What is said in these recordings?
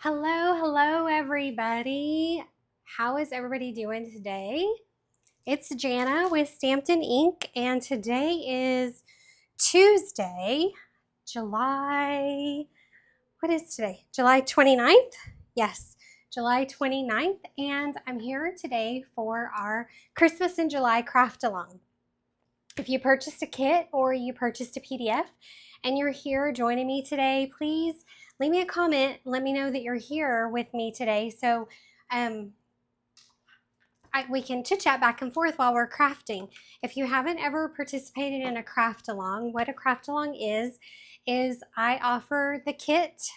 Hello everybody. How is everybody doing today? It's Jana with Stampin Ink, and today is Tuesday, July, what is today? July 29th? Yes, July 29th, and I'm here today for our Christmas in July craft along. If you purchased a kit or you purchased a PDF and you're here joining me today, please leave me a comment. Let me know that you're here with me today so we can chit chat back and forth while we're crafting. If you haven't ever participated in a craft along, what a craft along is I offer the kit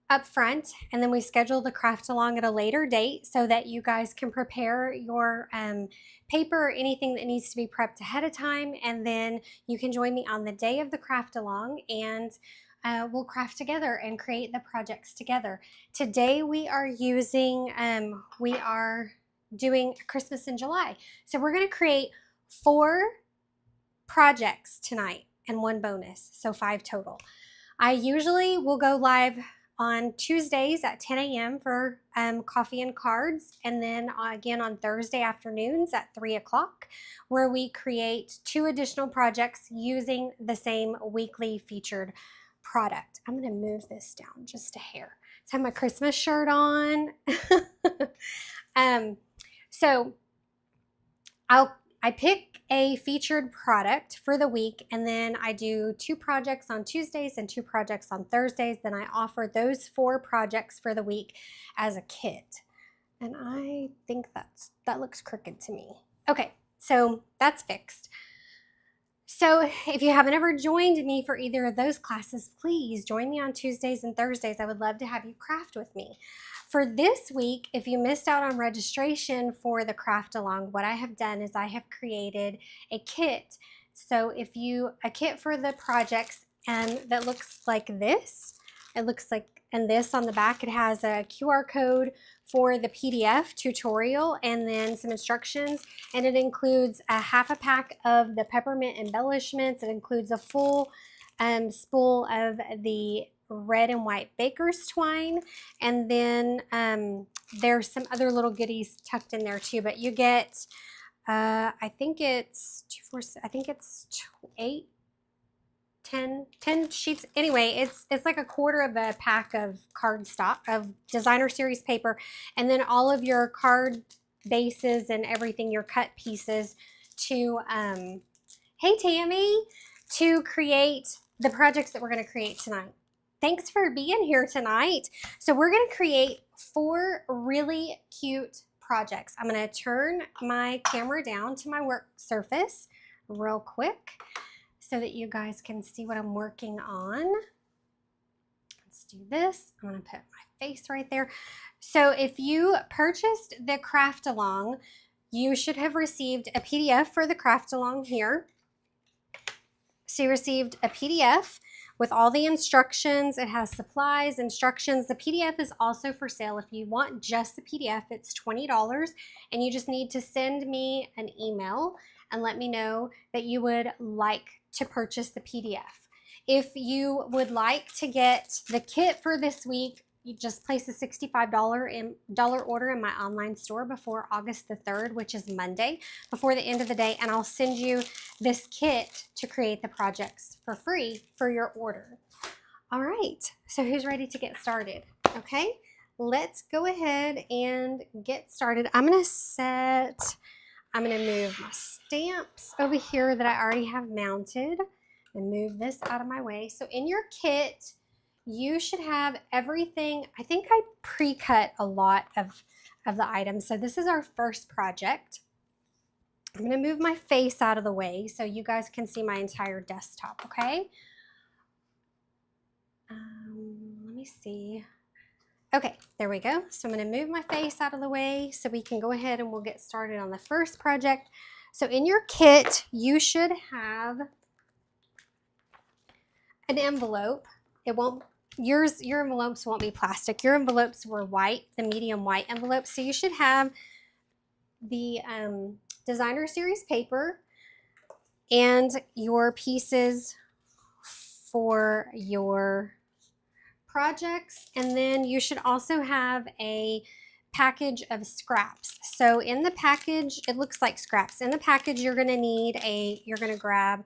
up front, and then we schedule the craft along at a later date so that you guys can prepare your paper or anything that needs to be prepped ahead of time, and then you can join me on the day of the craft along, and we'll craft together and create the projects together. Today we are doing Christmas in July, so we're going to create 4 projects tonight and 1 bonus, so 5 total. I usually will go live on Tuesdays at 10 a.m. for coffee and cards, and then again on Thursday afternoons at 3 o'clock, where we create 2 additional projects using the same weekly featured product. I'm going to move this down just a hair. I have my Christmas shirt on. So I pick a featured product for the week, and then I do 2 projects on Tuesdays and 2 projects on Thursdays. Then I offer those 4 projects for the week as a kit. And I think that looks crooked to me. Okay, so that's fixed. So if you haven't ever joined me for either of those classes, please join me on Tuesdays and Thursdays. I would love to have you craft with me. For this week, if you missed out on registration for the craft along, what I have done is I have created a kit. So a kit for the projects, and that looks like this. It looks like, and this on the back, it has a QR code for the PDF tutorial and then some instructions, and it includes a half a pack of the peppermint embellishments. It includes a full spool of the red and white baker's twine, and then there's some other little goodies tucked in there too, but you get I think it's 8, 10 sheets. Anyway, it's like a quarter of a pack of cardstock of designer series paper, and then all of your card bases and everything, your cut pieces to hey Tammy, to create the projects that we're going to create tonight. Thanks for being here tonight. So we're going to create 4 really cute projects. I'm going to turn my camera down to my work surface real quick so that you guys can see what I'm working on. Let's do this. I'm going to put my face right there. So if you purchased the craft along, you should have received a PDF for the craft along here. So you received a PDF with all the instructions. It has supplies, instructions. The PDF is also for sale. If you want just the PDF, it's $20, and you just need to send me an email and let me know that you would like to purchase the PDF. If you would like to get the kit for this week, you just place a $65 order in my online store before August the 3rd, which is Monday, before the end of the day, and I'll send you this kit to create the projects for free for your order. All right, so who's ready to get started? Okay, let's go ahead and get started. I'm gonna move my stamps over here that I already have mounted and move this out of my way. So in your kit, you should have everything. I think I pre-cut a lot of the items. So this is our first project. I'm going to move my face out of the way so you guys can see my entire desktop, okay? Let me see. Okay, there we go. So I'm going to move my face out of the way so we can go ahead and we'll get started on the first project. So in your kit, you should have an envelope. Your envelopes won't be plastic. Your envelopes were white, the medium white envelopes. So you should have the designer series paper and your pieces for your projects, and then you should also have a package of scraps. So in the package, it looks like scraps. In the package, you're going to grab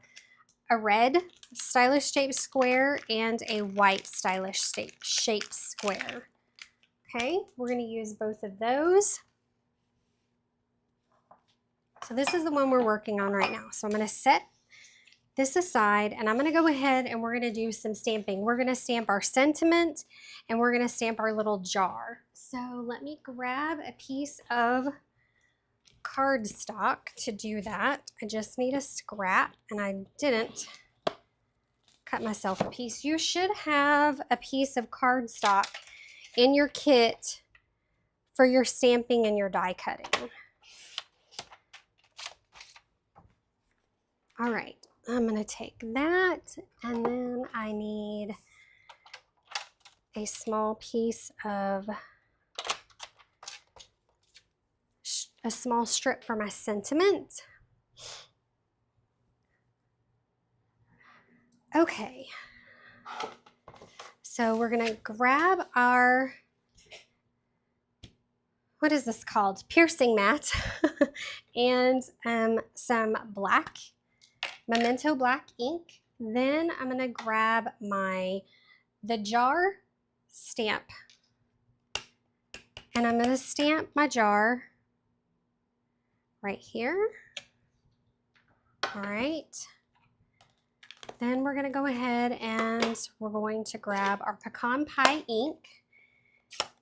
a red stylish shaped square and a white stylish shaped square. Okay, we're going to use both of those. So this is the one we're working on right now. So I'm going to set this aside, and I'm going to go ahead and we're going to do some stamping. We're going to stamp our sentiment, and we're going to stamp our little jar. So let me grab a piece of cardstock to do that. I just need a scrap, and I didn't cut myself a piece. You should have a piece of cardstock in your kit for your stamping and your die cutting. All right. I'm going to take that, and then I need a small piece of, a small strip for my sentiment. Okay. So we're going to grab our, what is this called? Piercing mat and some black Memento black ink. Then I'm going to grab the jar stamp, and I'm going to stamp my jar right here. All right. Then we're going to go ahead and we're going to grab our pecan pie ink.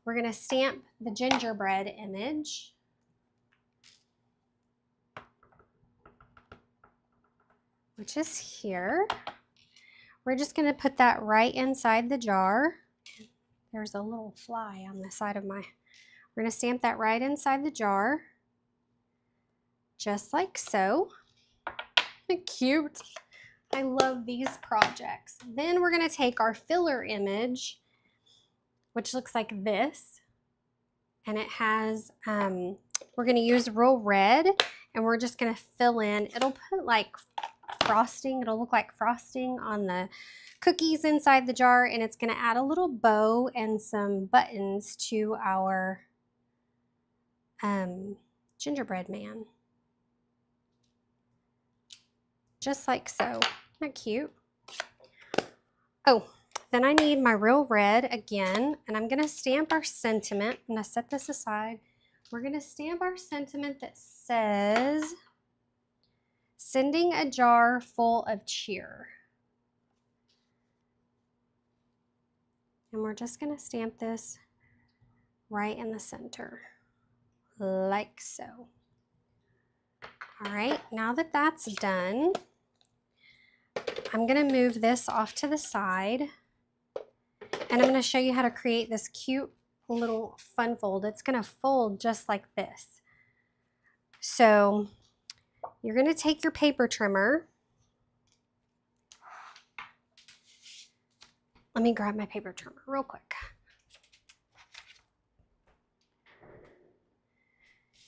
We're going to stamp the gingerbread image. Which is here. We're just going to put that right inside the jar. There's a little fly on the side of my, we're going to stamp that right inside the jar. Just like so. Cute. I love these projects. Then we're going to take our filler image, which looks like this. And it has, we're going to use real red, and we're just going to fill in, it'll put like frosting, it'll look like frosting on the cookies inside the jar, and it's going to add a little bow and some buttons to our gingerbread man. Just like so. Isn't that cute? Oh, then I need my real red again, and I'm going to stamp our sentiment. I'm going to set this aside. We're going to stamp our sentiment that says, "Sending a jar full of cheer." And we're just going to stamp this right in the center, like so. All right, now that that's done, I'm going to move this off to the side, and I'm going to show you how to create this cute little fun fold. It's going to fold just like this. So you're going to take your paper trimmer. Let me grab my paper trimmer real quick.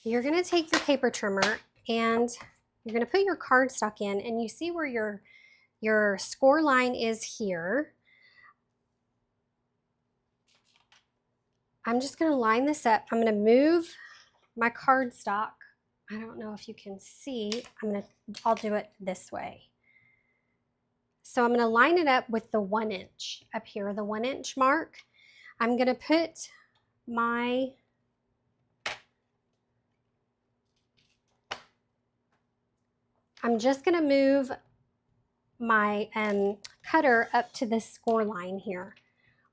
You're going to take your paper trimmer and you're going to put your cardstock in, and you see where your score line is here. I'm just going to line this up. I'm going to move my cardstock. I don't know if you can see. I'll do it this way. So I'm going to line it up with the 1 inch up here, the 1 inch mark. I'm going to put my I'm just going to move my cutter up to this score line here,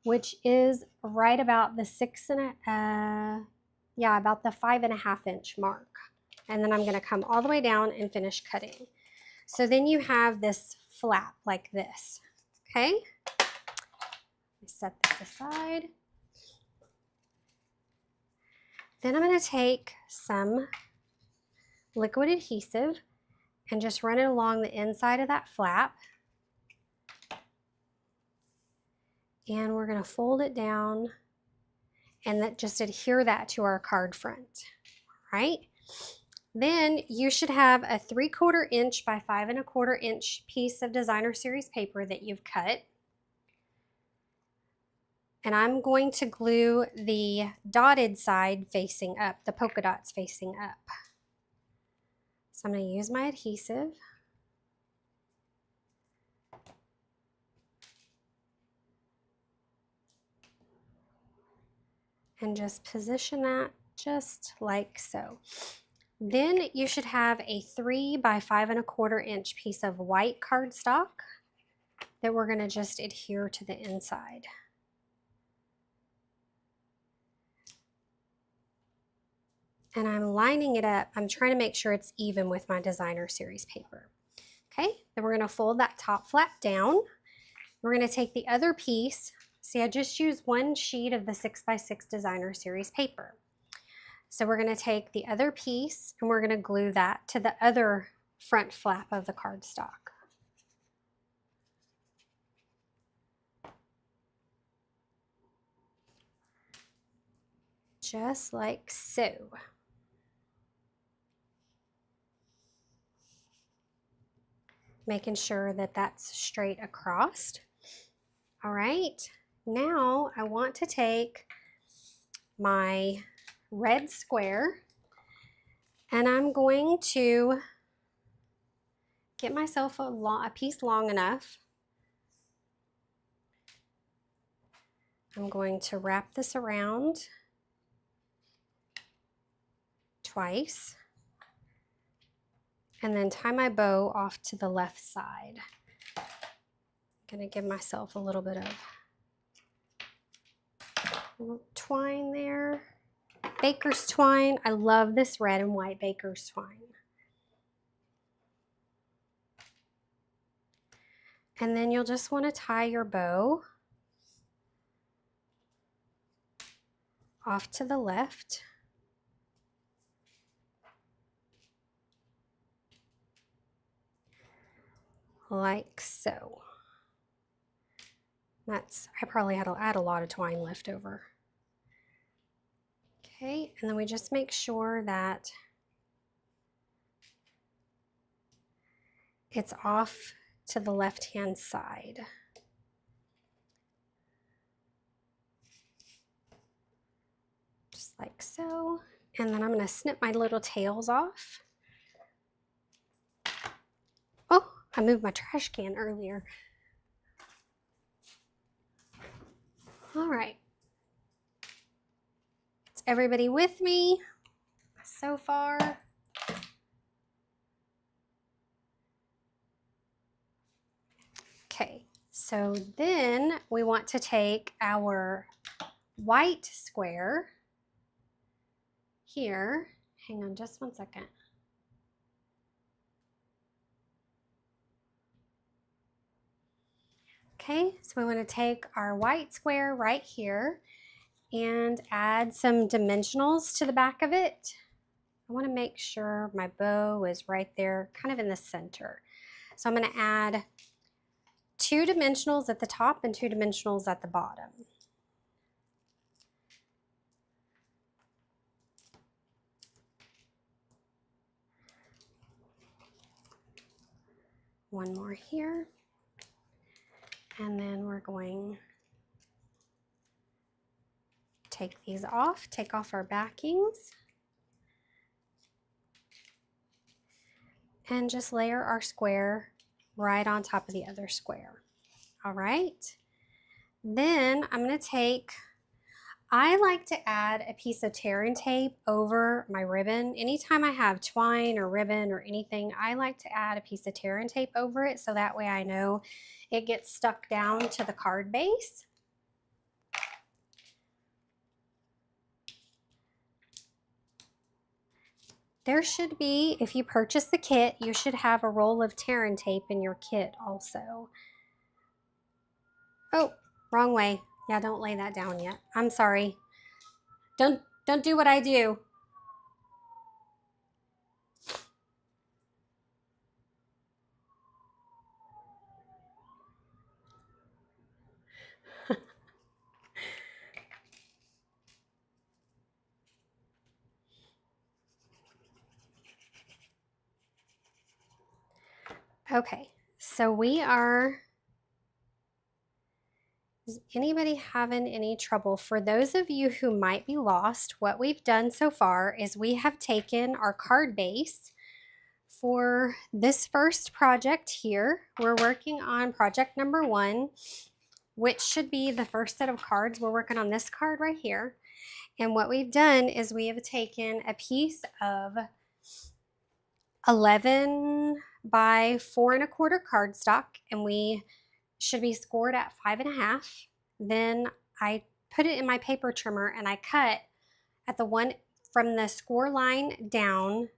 which is right about the about the 5.5 inch mark. And then I'm going to come all the way down and finish cutting. So then you have this flap like this. Okay, set this aside. Then I'm going to take some liquid adhesive and just run it along the inside of that flap. And we're going to fold it down and just adhere that to our card front. All right. Then you should have a 3/4 inch by 5 1/4 inch piece of designer series paper that you've cut. And I'm going to glue the dotted side facing up, the polka dots facing up. So I'm going to use my adhesive. And just position that just like so. Then you should have a 3 by 5 1/4 inch piece of white cardstock that we're going to just adhere to the inside. And I'm lining it up. I'm trying to make sure it's even with my designer series paper. Okay, then we're going to fold that top flap down. We're going to take the other piece. See, I just used one sheet of the 6 by 6 designer series paper. So we're going to take the other piece and we're going to glue that to the other front flap of the cardstock. Just like so. Making sure that that's straight across. All right, now I want to take my red square and I'm going to get myself a piece long enough. I'm going to wrap this around twice and then tie my bow off to the left side. I'm gonna give myself a little bit of twine there. Baker's twine. I love this red and white baker's twine. And then you'll just want to tie your bow off to the left. Like so. I probably had to add a lot of twine left over. Okay, and then we just make sure that it's off to the left-hand side. Just like so. And then I'm going to snip my little tails off. Oh, I moved my trash can earlier. All right. Is everybody with me so far? Okay, so then we want to take our white square here. Hang on just one second. Okay, so we want to take our white square right here and add some dimensionals to the back of it. I want to make sure my bow is right there, kind of in the center. So I'm going to add 2 dimensionals at the top and 2 dimensionals at the bottom. One more here. And then we're going to take these off, take off our backings, and just layer our square right on top of the other square. All right. Then I'm going to take, I like to add a piece of tear and tape over my ribbon. Anytime I have twine or ribbon or anything, I like to add a piece of tear and tape over it so that way I know it gets stuck down to the card base. There should be, if you purchase the kit, you should have a roll of tear and tape in your kit also. Oh, wrong way. Yeah, don't lay that down yet. I'm sorry. Don't do what I do. Okay, so we are Is anybody having any trouble? For those of you who might be lost, what we've done so far is we have taken our card base for this first project here. We're working on project number 1, which should be the first set of cards. We're working on this card right here. And what we've done is we have taken a piece of 11 by 4 1/4 cardstock, and we should be scored at 5.5. Then I put it in my paper trimmer and I cut at the one from the score line down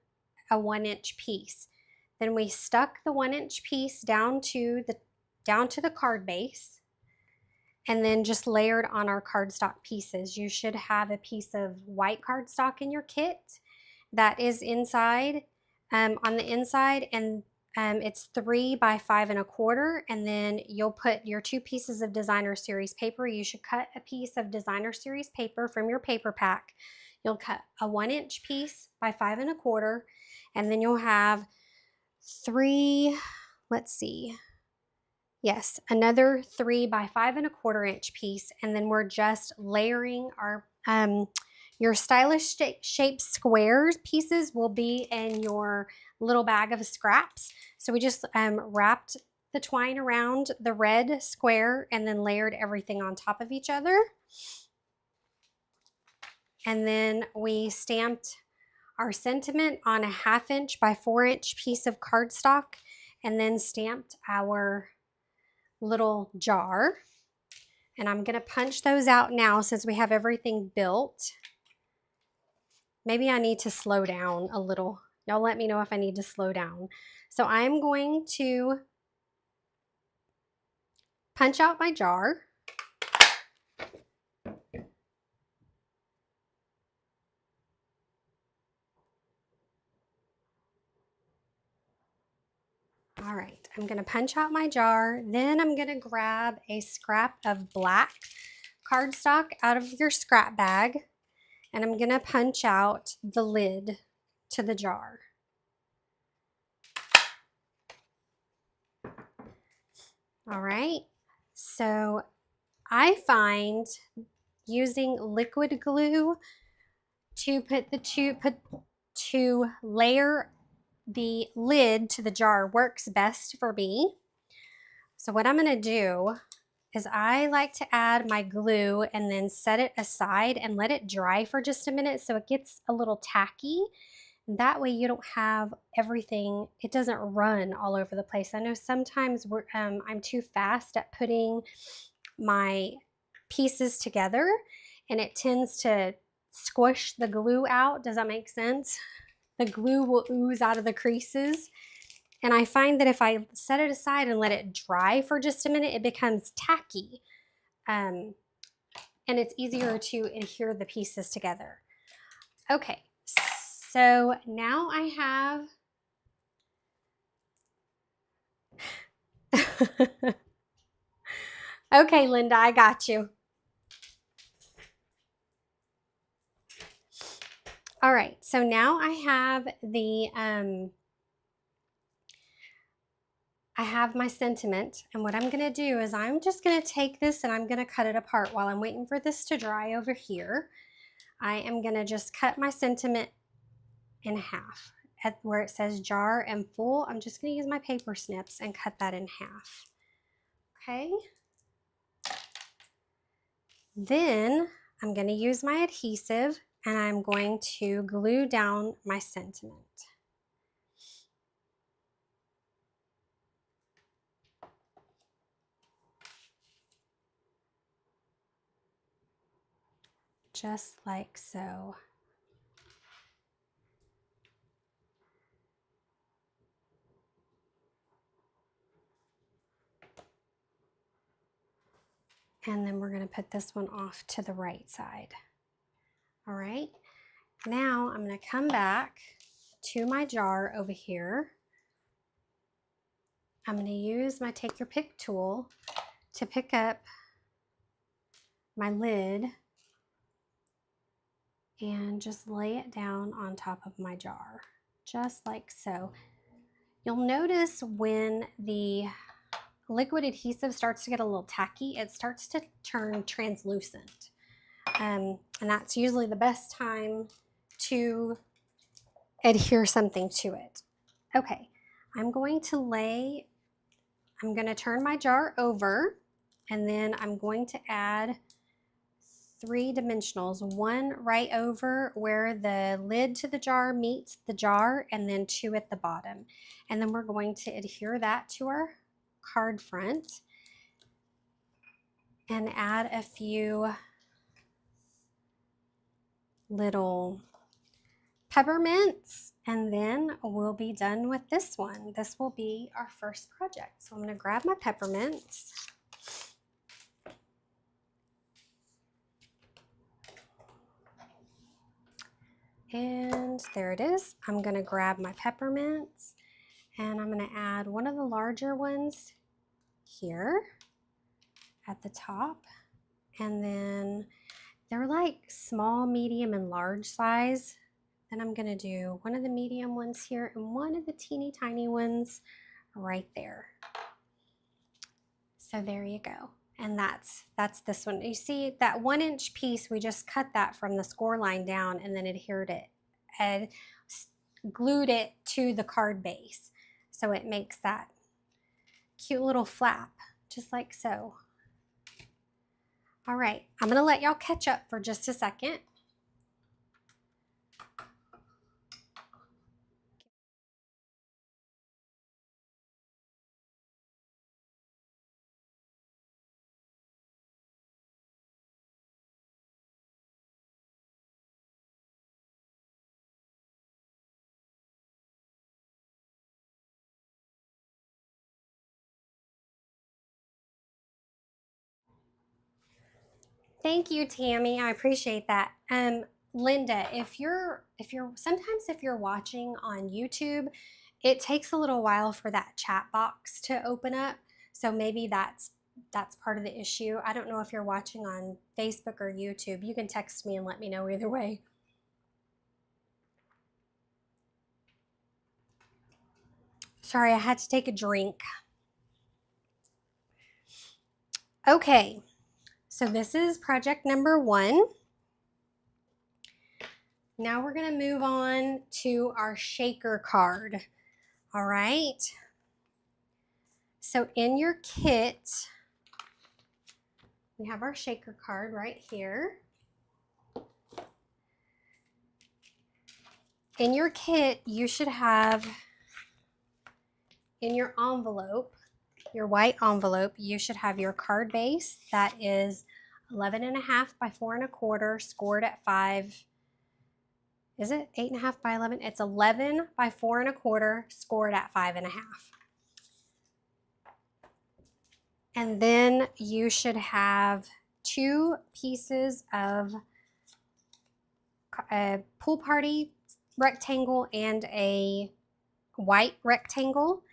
a 1-inch piece. Then we stuck the 1-inch piece down to the card base, and then just layered on our cardstock pieces. You should have a piece of white cardstock in your kit that is inside, on the inside, and it's 3 by 5 1/4, and then you'll put your 2 pieces of designer series paper. You should cut a piece of designer series paper from your paper pack. You'll cut a 1-inch piece by 5 1/4, and then you'll have 3, let's see, yes, another 3 by 5 1/4 inch piece, and then we're just layering our your stylish shaped squares pieces will be in your little bag of scraps. So we just wrapped the twine around the red square and then layered everything on top of each other. And then we stamped our sentiment on a 1/2 inch by 4 inch piece of cardstock, and then stamped our little jar. And I'm going to punch those out now since we have everything built. Maybe I need to slow down a little. Y'all let me know if I need to slow down. So I'm going to punch out my jar. All right, I'm going to punch out my jar. Then I'm going to grab a scrap of black cardstock out of your scrap bag, and I'm going to punch out the lid to the jar. All right, so I find using liquid glue to layer the lid to the jar works best for me. So what I'm going to do is I like to add my glue and then set it aside and let it dry for just a minute so it gets a little tacky. That way you don't have everything, it doesn't run all over the place. I know sometimes I'm too fast at putting my pieces together and it tends to squish the glue out. Does that make sense? The glue will ooze out of the creases. And I find that if I set it aside and let it dry for just a minute, it becomes tacky. And it's easier to adhere the pieces together. Okay, so now I have... Okay, Linda, I got you. All right, so now I have I have my sentiment, and what I'm gonna do is I'm just gonna take this and I'm gonna cut it apart while I'm waiting for this to dry over here. I am gonna just cut my sentiment in half. At where it says jar and full, I'm just gonna use my paper snips and cut that in half. Okay. Then I'm gonna use my adhesive and I'm going to glue down my sentiment. Just like so. And then we're going to put this one off to the right side. All right, now I'm going to come back to my jar over here. I'm going to use my take your pick tool to pick up my lid and just lay it down on top of my jar, just like so. You'll notice when the liquid adhesive starts to get a little tacky, it starts to turn translucent. And that's usually the best time to adhere something to it. Okay, I'm going to turn my jar over, and then I'm going to add 3 dimensionals, one right over where the lid to the jar meets the jar, and then 2 at the bottom. And then we're going to adhere that to our card front and add a few little peppermints, and then we'll be done with this one. This will be our first project. So I'm going to grab my peppermints. And there it is. I'm going to grab my peppermints, and I'm going to add one of the larger ones here at the top. And then they're like small, medium, and large size. Then I'm going to do one of the medium ones here and one of the teeny tiny ones right there. So there you go. And that's this one. You see that 1-inch piece, we just cut that from the score line down and then adhered it and glued it to the card base. So it makes that cute little flap, just like so. All right, I'm gonna let y'all catch up for just a second. Thank you, Tammy. I appreciate that. Linda, if you're watching on YouTube, it takes a little while for that chat box to open up. So maybe that's part of the issue. I don't know if you're watching on Facebook or YouTube. You can text me and let me know either way. Sorry, I had to take a drink. Okay, so this is project number 1. Now we're going to move on to our shaker card. All right. So in your kit, we have our shaker card right here. In your kit, you should have, in your envelope, your white envelope, you should have your card base that is 11.5 by 4.25, scored at 5. Is it 8.5 by 11? It's 11 by 4.25, scored at 5.5. And then you should have 2 pieces of a pool party rectangle and a white rectangle.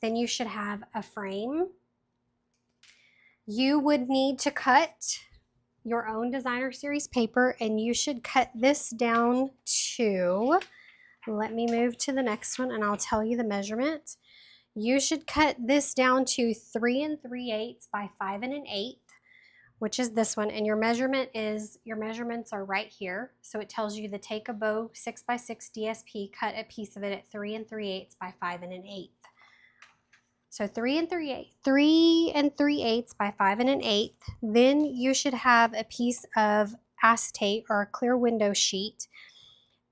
Then you should have a frame. You would need to cut your own designer series paper, and you should cut this down to, let me move to the next one and I'll tell you the measurement. You should cut this down to 3 3/8 by 5 1/8, which is this one, and your measurements are right here. So it tells you to take a bow 6x6 DSP, cut a piece of it at 3 3/8 by 5 1/8. So 3 3/8 by 5 1/8. Then you should have a piece of acetate or a clear window sheet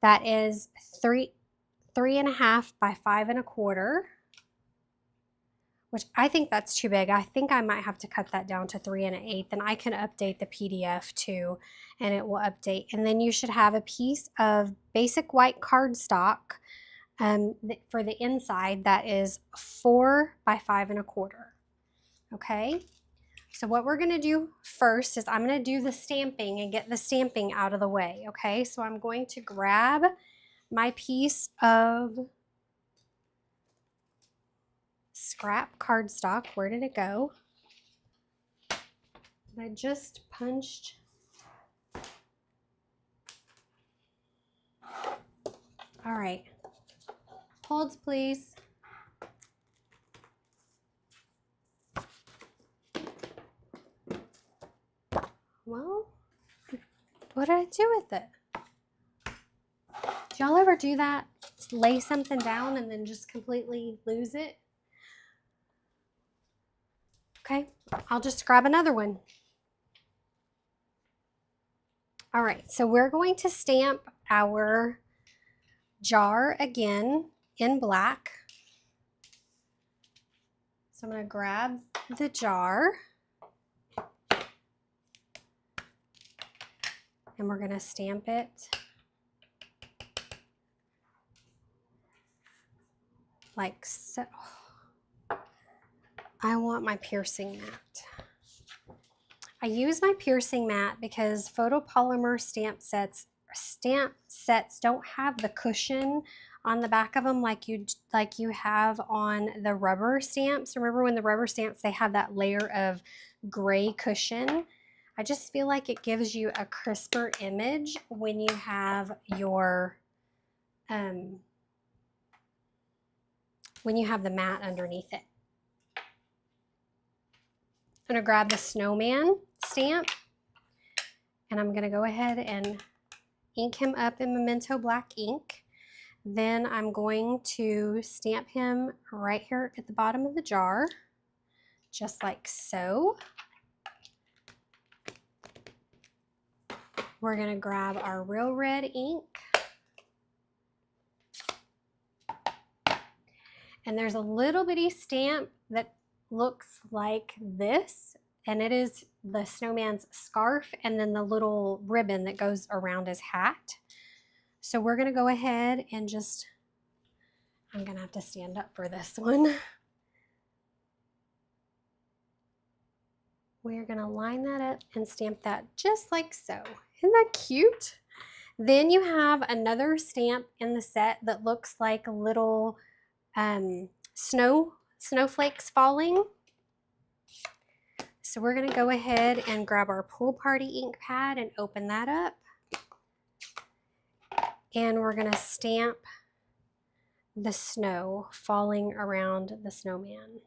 that is 3.5 by 5 1/4. Which I think that's too big. I think I might have to cut that down to 3 1/8, and I can update the PDF too, and it will update. And then you should have a piece of basic white cardstock for the inside that is 4 by 5 1/4. Okay, so what we're gonna do first is I'm gonna do the stamping and get the stamping out of the way. Okay, so I'm going to grab my piece of scrap cardstock. Where did it go? I just punched. All right, holds please. What did I do with it? Do y'all ever do that? Just lay something down and then just completely lose it? Okay, I'll just grab another one. All right, so we're going to stamp our jar again in black. So I'm going to grab the jar and we're going to stamp it like so. I want my piercing mat. I use my piercing mat because photopolymer stamp sets don't have the cushion on the back of them like you have on the rubber stamps. Remember when the rubber stamps, they have that layer of gray cushion? I just feel like it gives you a crisper image when you have your when you have the mat underneath it. I'm going to grab the snowman stamp and I'm going to go ahead and ink him up in Memento black ink. Then I'm going to stamp him right here at the bottom of the jar, just like so. We're going to grab our real red ink. And there's a little bitty stamp that looks like this, and it is the snowman's scarf and then the little ribbon that goes around his hat. So we're going to go ahead and just, I'm going to have to stand up for this one. We're going to line that up and stamp that just like so. Isn't that cute? Then you have another stamp in the set that looks like little snowflakes falling. So we're going to go ahead and grab our pool party ink pad and open that up. And we're going to stamp the snow falling around the snowman.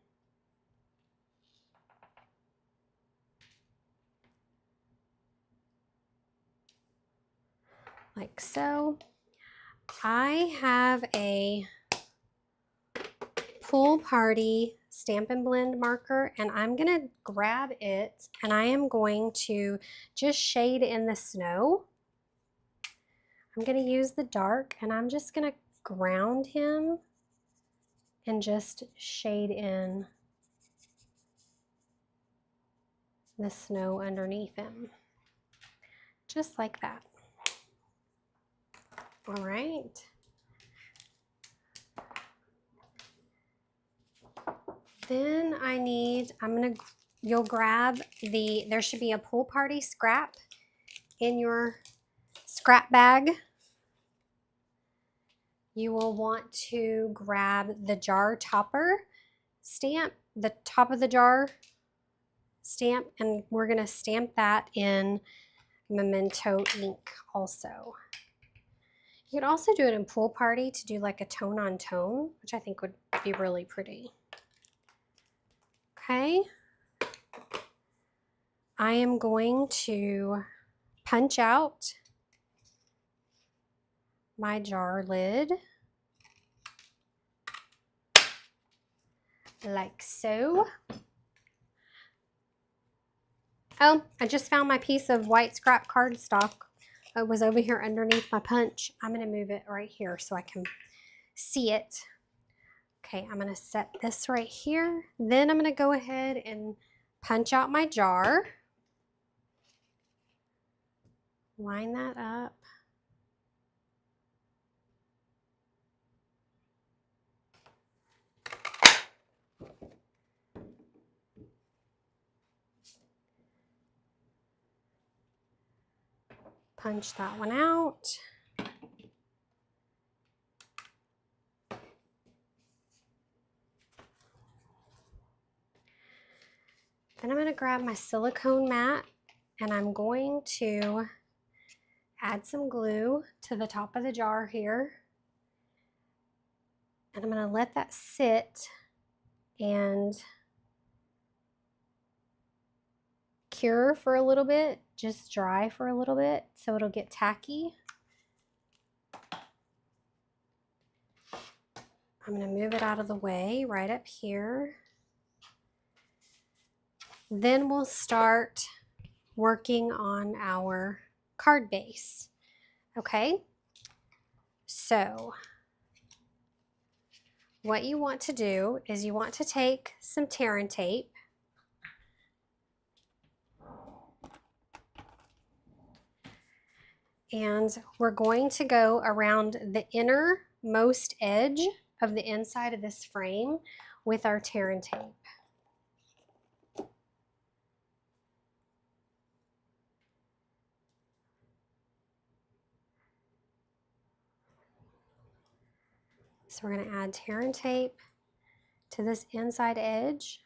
Like so. I have a pool party Stampin' Blend marker and I'm going to grab it and I am going to just shade in the snow. I'm going to use the dark and I'm just going to ground him and just shade in the snow underneath him. Just like that. All right. Then you'll grab there should be a pool party scrap in your scrap bag. You will want to grab the jar topper stamp, the top of the jar stamp, and we're going to stamp that in Memento ink also. You could also do it in pool party to do like a tone on tone, which I think would be really pretty. Okay. I am going to punch out my jar lid like so. Oh, I just found my piece of white scrap cardstock. It was over here underneath my punch. I'm going to move it right here so I can see it. Okay, I'm going to set this right here. Then I'm going to go ahead and punch out my jar. Line that up. Punch that one out. Then I'm going to grab my silicone mat and I'm going to add some glue to the top of the jar here. And I'm going to let that sit and cure for a little bit, just dry for a little bit so it'll get tacky. I'm going to move it out of the way right up here. Then we'll start working on our card base. Okay, so what you want to do is you want to take some tear and tape and we're going to go around the innermost edge of the inside of this frame with our tear and tape. So we're going to add tear and tape to this inside edge.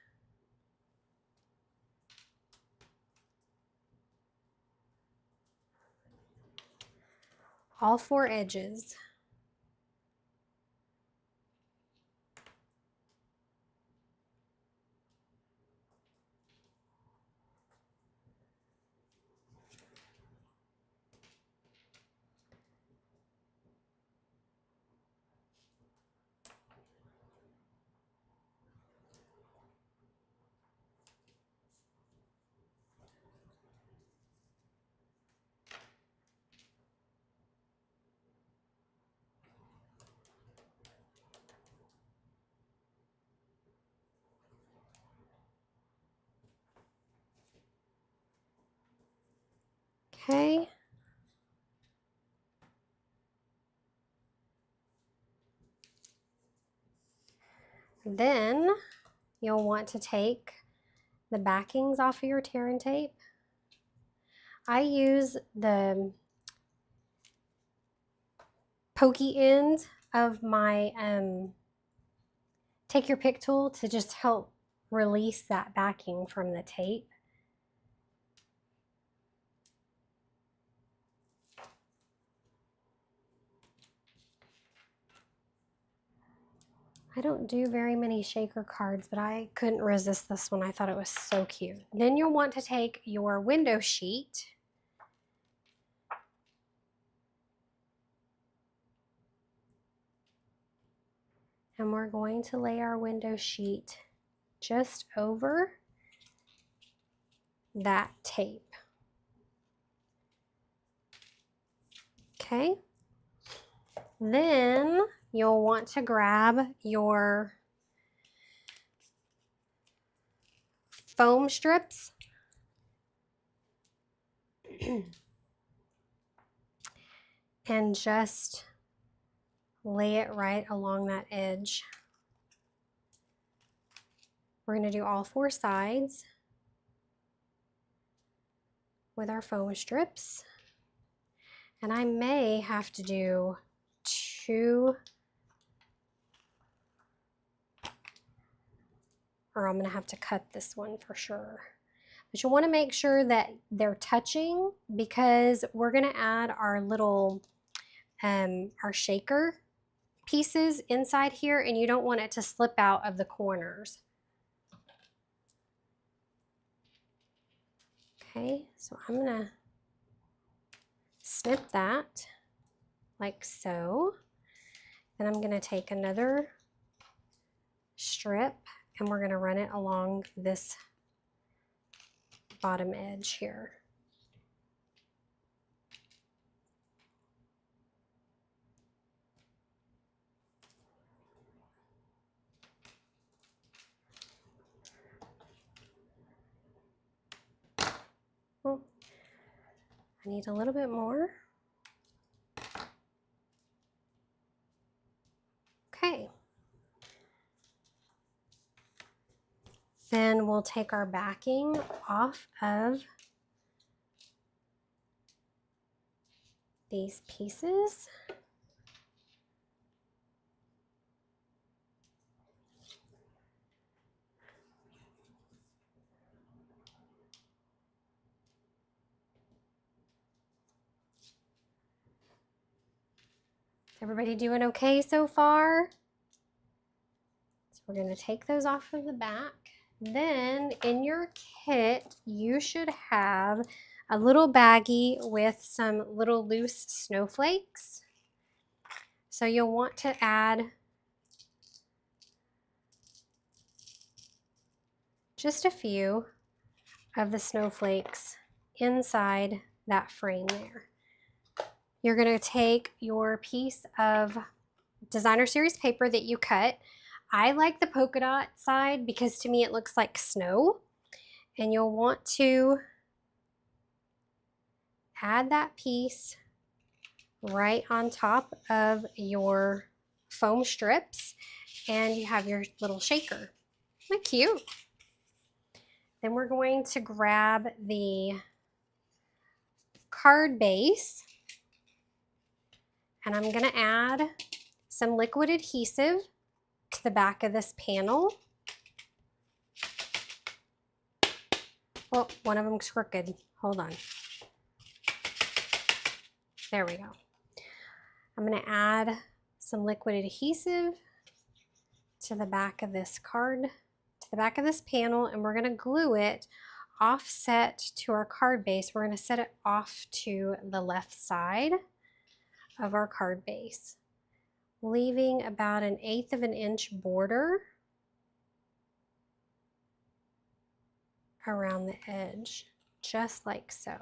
All 4 edges. Okay. Then you'll want to take the backings off of your tear and tape. I use the pokey end of my take your pick tool to just help release that backing from the tape. I don't do very many shaker cards, but I couldn't resist this one. I thought it was so cute. Then you'll want to take your window sheet and we're going to lay our window sheet just over that tape. Okay. Then you'll want to grab your foam strips and just lay it right along that edge. We're going to do all 4 sides with our foam strips. And I may have to do 2, or I'm going to have to cut this one for sure. But you want to make sure that they're touching because we're going to add our little, our shaker pieces inside here and you don't want it to slip out of the corners. Okay, so I'm going to snip that like so. Then I'm going to take another strip and we're going to run it along this bottom edge here. Oh, I need a little bit more. Okay. Then we'll take our backing off of these pieces. Is everybody doing okay so far? So we're going to take those off of the back. Then in your kit, you should have a little baggie with some little loose snowflakes. So you'll want to add just a few of the snowflakes inside that frame there. You're going to take your piece of designer series paper that you cut. I like the polka dot side because to me it looks like snow. And you'll want to add that piece right on top of your foam strips, and you have your little shaker. Isn't that cute? Then we're going to grab the card base, and I'm going to add some liquid adhesive to the back of this panel. Oh, one of them's crooked. Hold on. There we go. I'm going to add some liquid adhesive to the back of this card, to the back of this panel, and we're going to glue it offset to our card base. We're going to set it off to the left side of our card base, leaving about 1/8 of an inch border around the edge, just like so.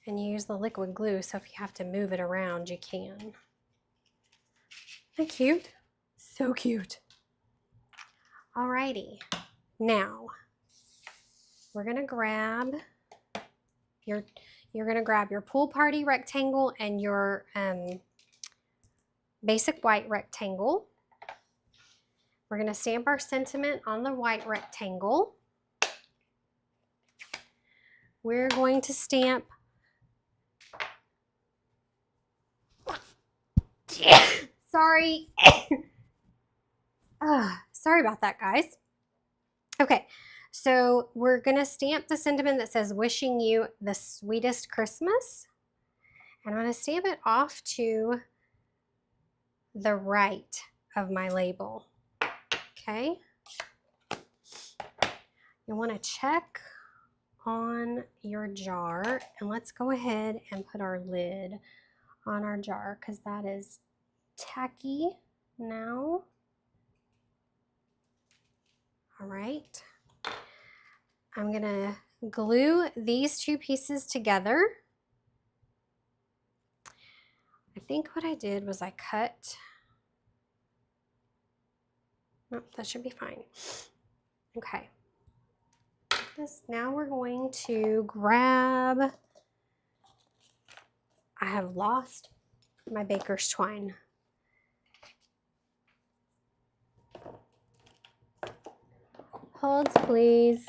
And use the liquid glue, so if you have to move it around, you can. Isn't that cute? So cute. Alrighty, now we're gonna grab you're gonna grab your pool party rectangle and your basic white rectangle. We're gonna stamp our sentiment on the white rectangle. We're going to stamp sorry. Sorry about that, guys. Okay, so we're going to stamp the sentiment that says wishing you the sweetest Christmas. And I'm going to stamp it off to the right of my label. Okay. You want to check on your jar, and let's go ahead and put our lid on our jar because that is tacky now. All right. I'm gonna glue these two pieces together. I think what I did was I cut, nope, that should be fine. Okay. Now we're going to grab, I have lost my baker's twine. Holds, please.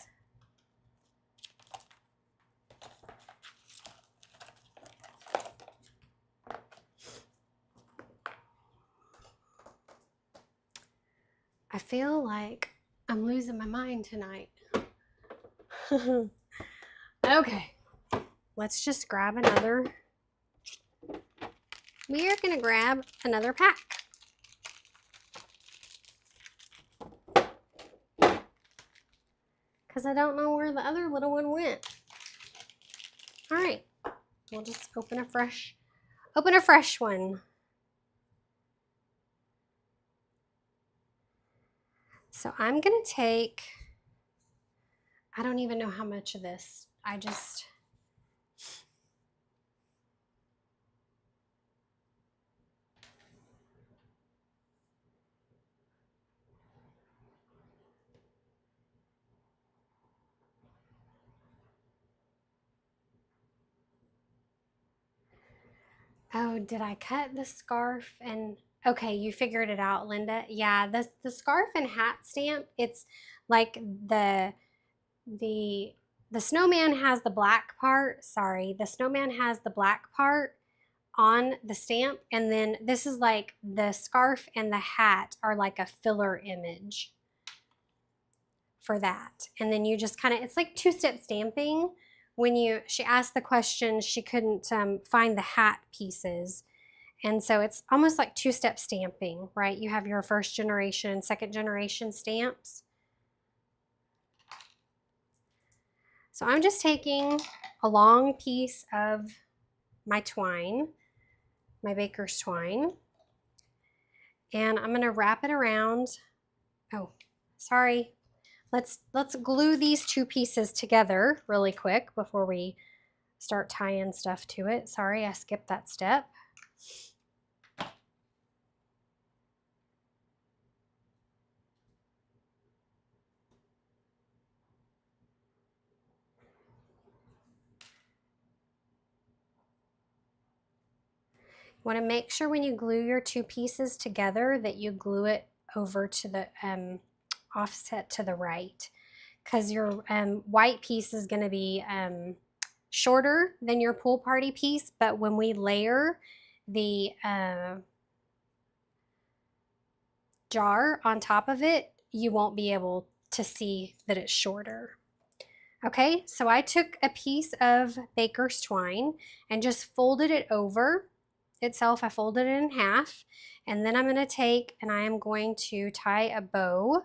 I feel like I'm losing my mind tonight. Okay, let's just grab another. We are gonna grab another pack. Because I don't know where the other little one went. All right, we'll just open a fresh one. So I'm gonna take, I don't even know how much of this. Oh, did I cut the scarf and, okay, you figured it out, Linda. Yeah, the scarf and hat stamp, it's like the snowman has the black part, sorry, the snowman has the black part on the stamp, and then this is like the scarf and the hat are like a filler image for that. And then you just kind of, it's like two-step stamping. When she asked the question, she couldn't find the hat pieces. And so it's almost like two-step stamping, right? You have your first generation, second generation stamps. So I'm just taking a long piece of my twine, my baker's twine, and I'm gonna wrap it around. Oh, sorry. Let's glue these two pieces together really quick before we start tying stuff to it. Sorry, I skipped that step. You want to make sure when you glue your two pieces together that you glue it over to the offset to the right, because your white piece is going to be shorter than your pool party piece, but when we layer the jar on top of it, you won't be able to see that it's shorter. Okay, so I took a piece of baker's twine and just folded it over itself. I folded it in half, and then I'm going to take and I am going to tie a bow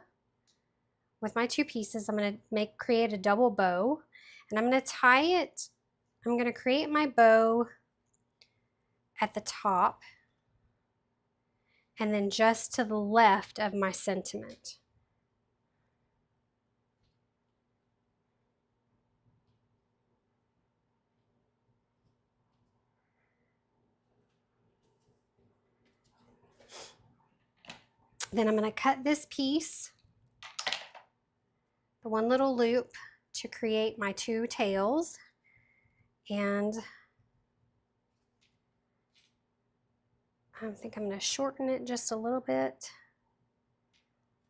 with my two pieces. I'm going to create a double bow, and I'm going to tie it. I'm going to create my bow at the top and then just to the left of my sentiment. Then I'm going to cut this piece, the one little loop, to create my two tails, and I think I'm going to shorten it just a little bit,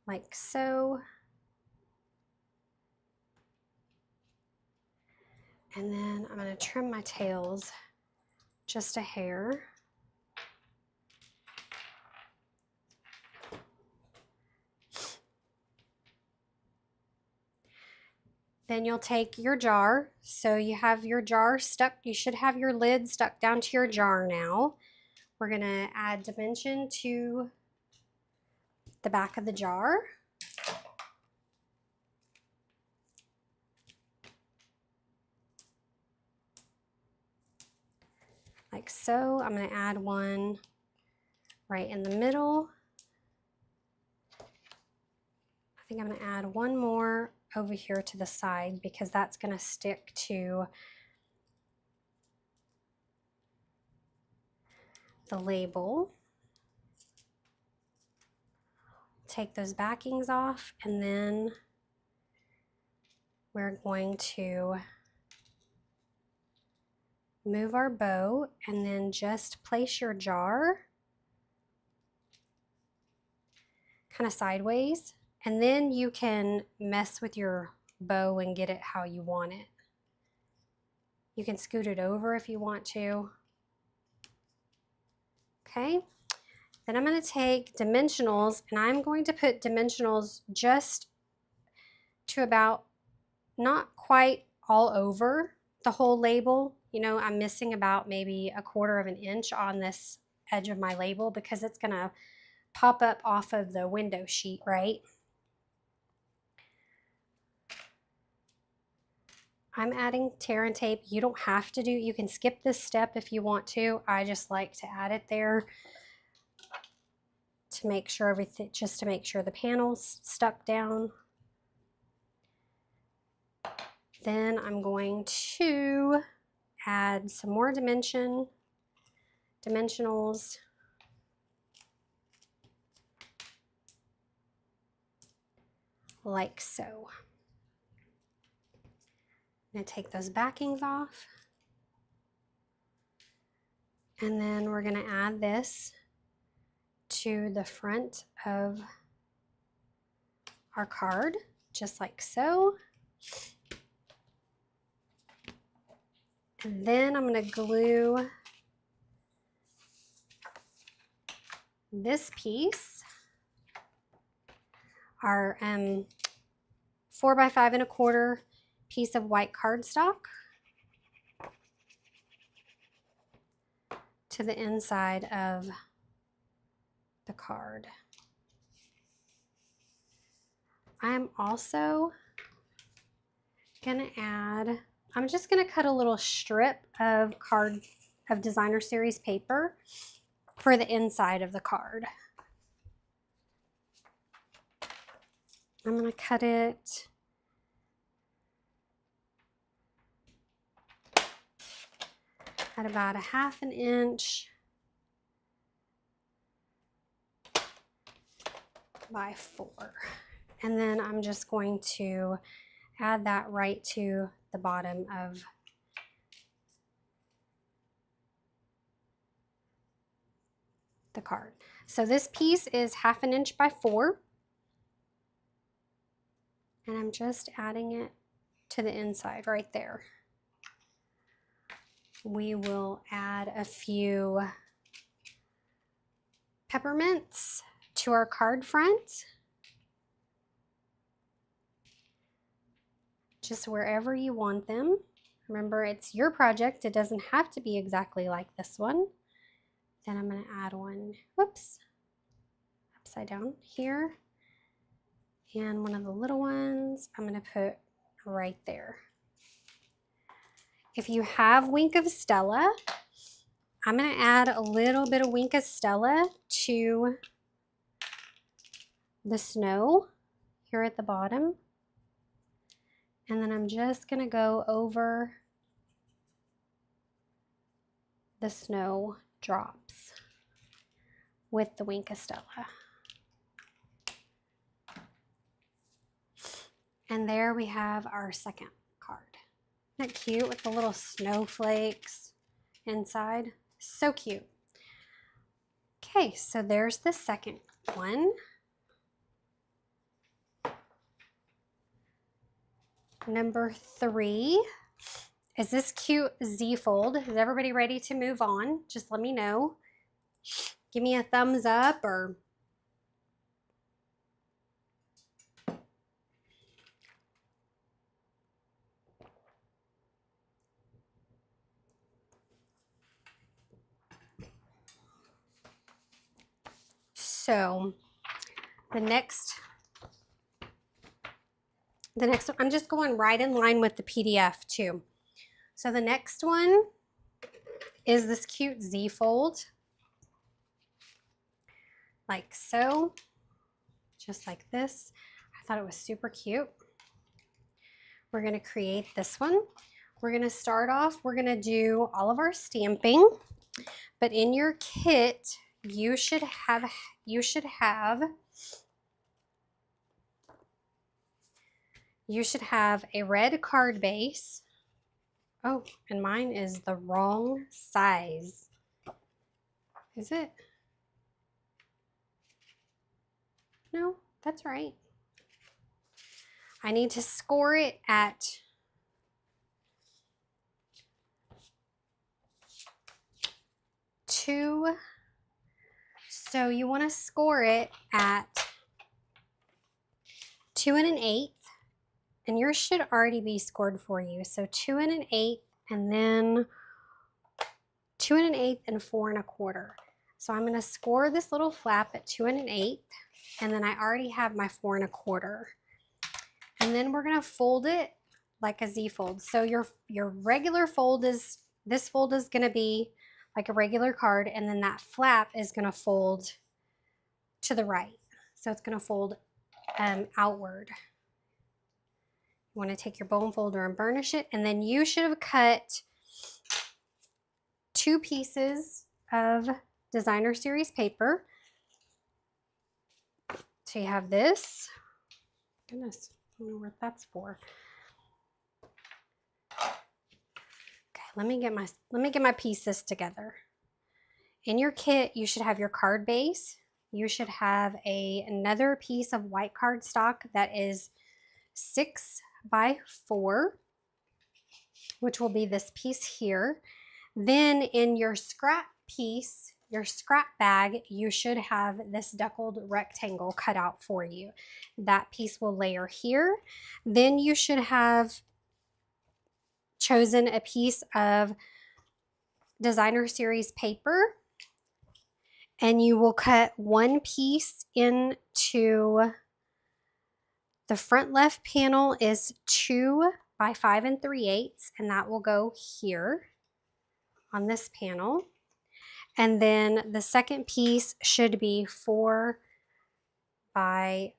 like so. And then I'm going to trim my tails just a hair. Then you'll take your jar. So you have your jar stuck. You should have your lid stuck down to your jar now. We're going to add dimension to the back of the jar. Like so. I'm going to add one right in the middle. I think I'm going to add one more over here to the side because that's going to stick to the label. Take those backings off, and then we're going to move our bow and then just place your jar kind of sideways, and then you can mess with your bow and get it how you want it. You can scoot it over if you want to. Okay, then I'm going to take dimensionals, and I'm going to put dimensionals just to about, not quite all over the whole label. You know, I'm missing about maybe 1/4 of an inch on this edge of my label because it's going to pop up off of the window sheet, right? I'm adding tear and tape. You don't have to do, you can skip this step if you want to. I just like to add it there to make sure everything, just to make sure the panel's stuck down. Then I'm going to add some more dimensionals, like so. I'm going to take those backings off, and then we're going to add this to the front of our card, just like so. And then I'm going to glue this piece, our 4 by 5 1/4 piece of white cardstock, to to the inside of the card. I'm also gonna add, I'm just gonna cut a little strip of designer series paper for the inside of the card. I'm gonna cut it at about 1/2 inch by 4. And then I'm just going to add that right to the bottom of the card. So this piece is 1/2 inch by 4. And I'm just adding it to the inside right there. We will add a few peppermints to our card front. Just wherever you want them. Remember, it's your project. It doesn't have to be exactly like this one. Then I'm going to add one, whoops, upside down here. And one of the little ones I'm going to put right there. If you have Wink of Stella, I'm going to add a little bit of Wink of Stella to the snow here at the bottom. And then I'm just going to go over the snow drops with the Wink of Stella. And there we have our second card. Isn't that cute with the little snowflakes inside? So cute. Okay, so there's the second one. Number 3 is this cute Z fold. Is everybody ready to move on? Just let me know. Give me a thumbs up or so the next one, I'm just going right in line with the PDF too. So the next one is this cute Z fold, like so, just like this. I thought it was super cute. We're going to create this one. We're going to start off, we're going to do all of our stamping, but in your kit, you should have a red card base. Oh, and mine is the wrong size. Is it? No, that's right. I need to score it at 2. So you want to score it at 2 1/8. And yours should already be scored for you. So 2 1/8, and then 2 1/8 and 4 1/4. So I'm going to score this little flap at 2 1/8, and then I already have my 4 1/4. And then we're going to fold it like a Z fold. So your regular fold is, this fold is going to be like a regular card, and then that flap is going to fold to the right. So it's going to fold outward. You want to take your bone folder and burnish it, and then you should have cut 2 pieces of designer series paper. So you have this. Goodness, I don't know what that's for. Okay, let me get my pieces together. In your kit, you should have your card base. You should have another piece of white cardstock that is 6 by 4, which will be this piece here. Then in your scrap piece, your scrap bag, you should have this deckled rectangle cut out for you. That piece will layer here. Then you should have chosen a piece of designer series paper, and you will cut one piece into the front left panel is 2 by 5 3/8, and that will go here on this panel. And then the second piece should be 4 by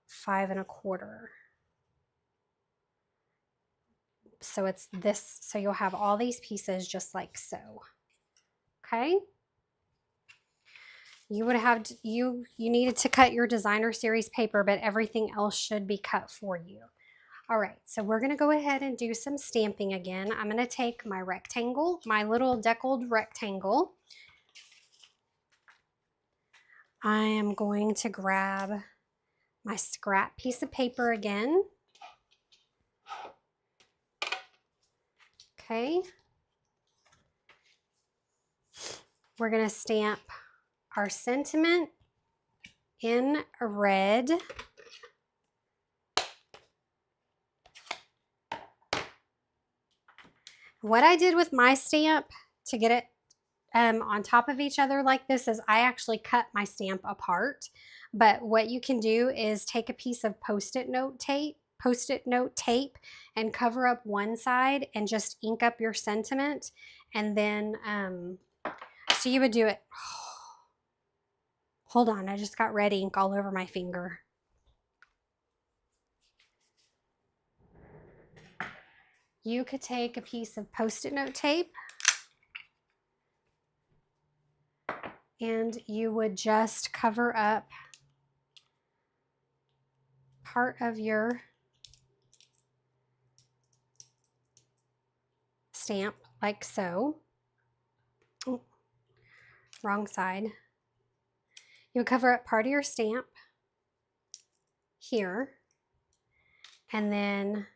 5 1/4. So it's this, so you'll have all these pieces just like so. Okay. You would have you needed to cut your designer series paper, but everything else should be cut for you. All right, so we're gonna go ahead and do some stamping again. I'm gonna take my rectangle, my little deckled rectangle. I am going to grab my scrap piece of paper again. Okay. We're gonna stamp our sentiment in red. What I did with my stamp to get it on top of each other like this is I actually cut my stamp apart. But what you can do is take a piece of post-it note tape, and cover up one side and just ink up your sentiment. And then, so you would do it. Hold on, I just got red ink all over my finger. You could take a piece of post-it note tape and you would just cover up part of your stamp like so. Oh, wrong side. You would cover up part of your stamp here and then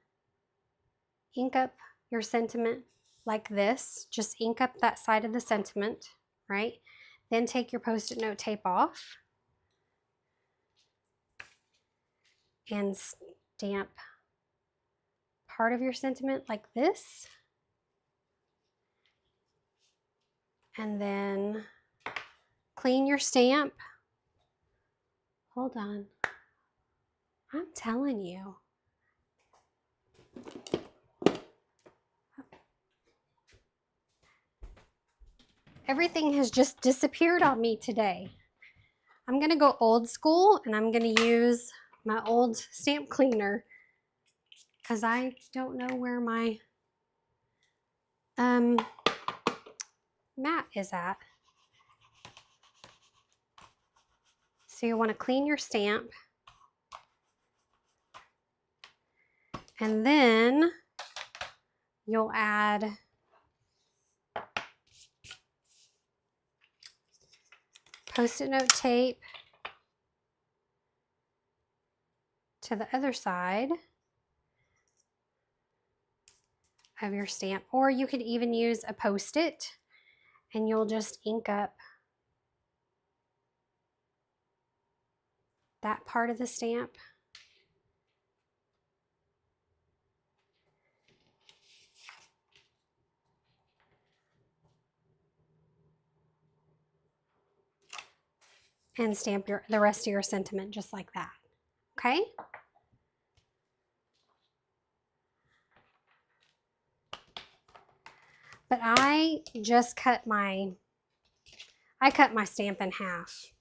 ink up your sentiment like this. Just ink up that side of the sentiment, right? Then take your post-it note tape off and stamp part of your sentiment like this. And then clean your stamp. Hold on. I'm telling you. Everything has just disappeared on me today. I'm gonna go old school and I'm gonna use my old stamp cleaner because I don't know where my mat is at. So you want to clean your stamp and then you'll add post-it note tape to the other side of your stamp, or you could even use a post-it and you'll just ink up that part of the stamp. And stamp the rest of your sentiment just like that. Okay? But I just cut my stamp in half.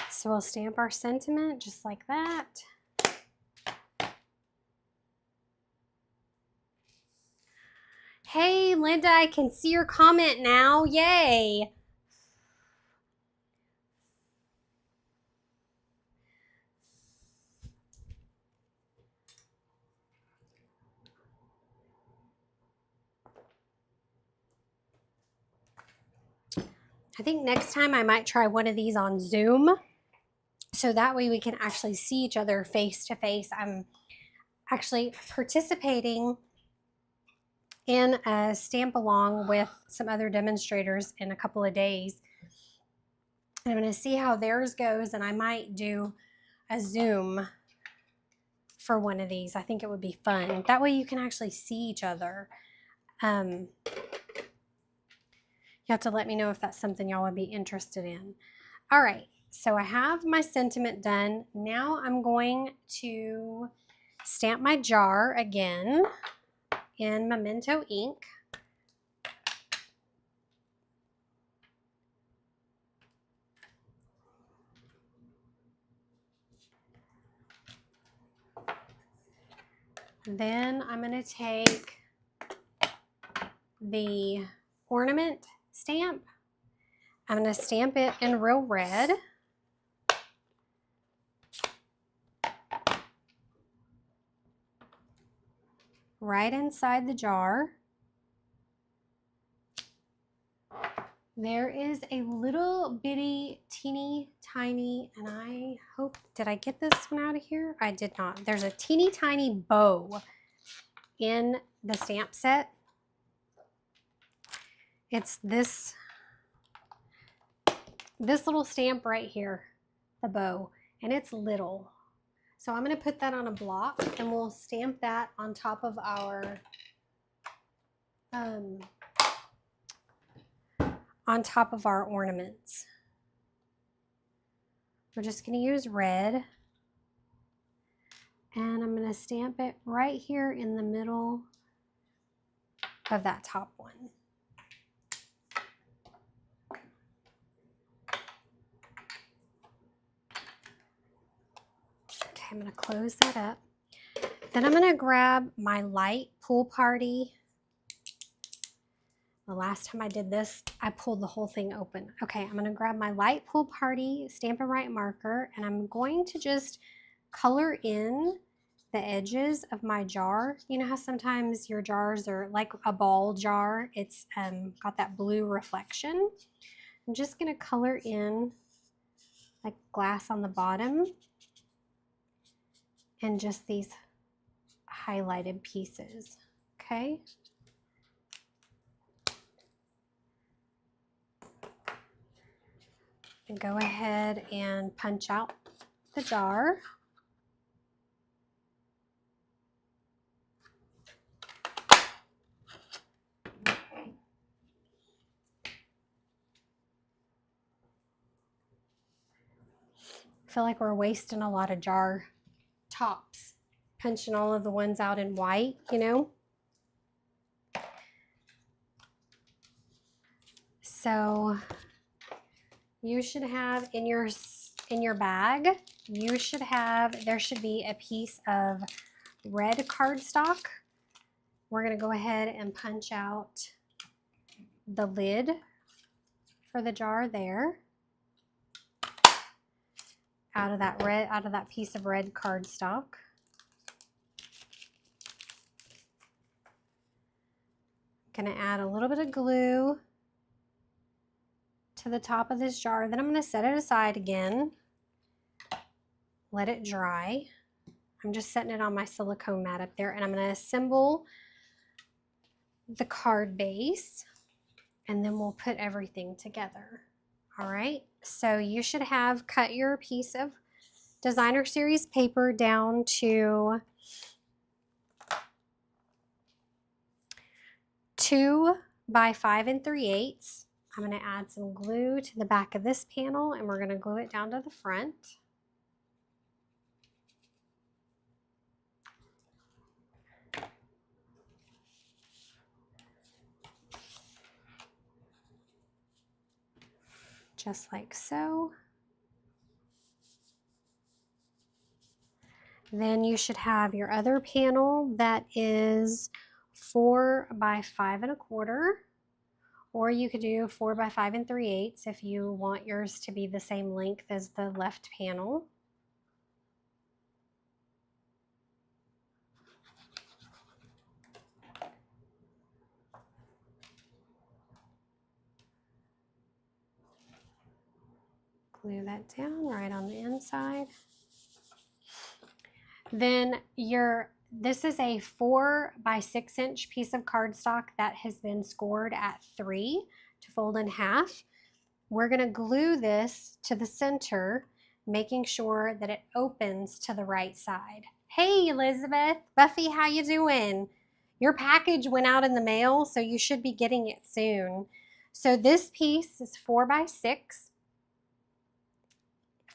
So we'll stamp our sentiment just like that. Hey, Linda, I can see your comment now. Yay. I think next time I might try one of these on Zoom. So that way we can actually see each other face to face. I'm actually participating in a stamp along with some other demonstrators in a couple of days. And I'm going to see how theirs goes, and I might do a Zoom for one of these. I think it would be fun. That way you can actually see each other. You have to let me know if that's something y'all would be interested in. All right, so I have my sentiment done. Now I'm going to stamp my jar again in Memento ink. Then I'm going to take the ornament stamp. I'm going to stamp it in real red. Right inside the jar. There is a little bitty, teeny tiny, and I hope, did I get this one out of here? I did not. There's a teeny tiny bow in the stamp set. It's this little stamp right here, the bow, and it's little. So I'm going to put that on a block, and we'll stamp that on top of our ornaments. We're just going to use red, and I'm going to stamp it right here in the middle of that top one. Okay, I'm going to close that up. Then I'm going to grab my light pool party. The last time I did this, I pulled the whole thing open. Okay, I'm going to grab my light pool party Stampin' Write marker, and I'm going to just color in the edges of my jar. You know how sometimes your jars are like a ball jar? It's got that blue reflection. I'm just going to color in like glass on the bottom and just these highlighted pieces. Okay. And go ahead and punch out the jar. I feel like we're wasting a lot of jar tops, punching all of the ones out in white, you know. So you should have in your bag, there should be a piece of red cardstock. We're going to go ahead and punch out the lid for the jar there out of that piece of red cardstock. I'm going to add a little bit of glue to the top of this jar. Then I'm going to set it aside again, let it dry. I'm just setting it on my silicone mat up there, and I'm going to assemble the card base, and then we'll put everything together. All right, so you should have cut your piece of designer series paper down to 2 by 5 3/8. I'm going to add some glue to the back of this panel, and we're going to glue it down to the front. Just like so. Then you should have your other panel that is 4 by 5 1/4. Or you could do 4 by 5 3/8 if you want yours to be the same length as the left panel. Glue that down right on the inside. Then This is a 4 by 6 inch piece of cardstock that has been scored at 3 to fold in half. We're going to glue this to the center, making sure that it opens to the right side. Hey Elizabeth, Buffy, how you doing? Your package went out in the mail, so you should be getting it soon. So this piece is 4 by 6.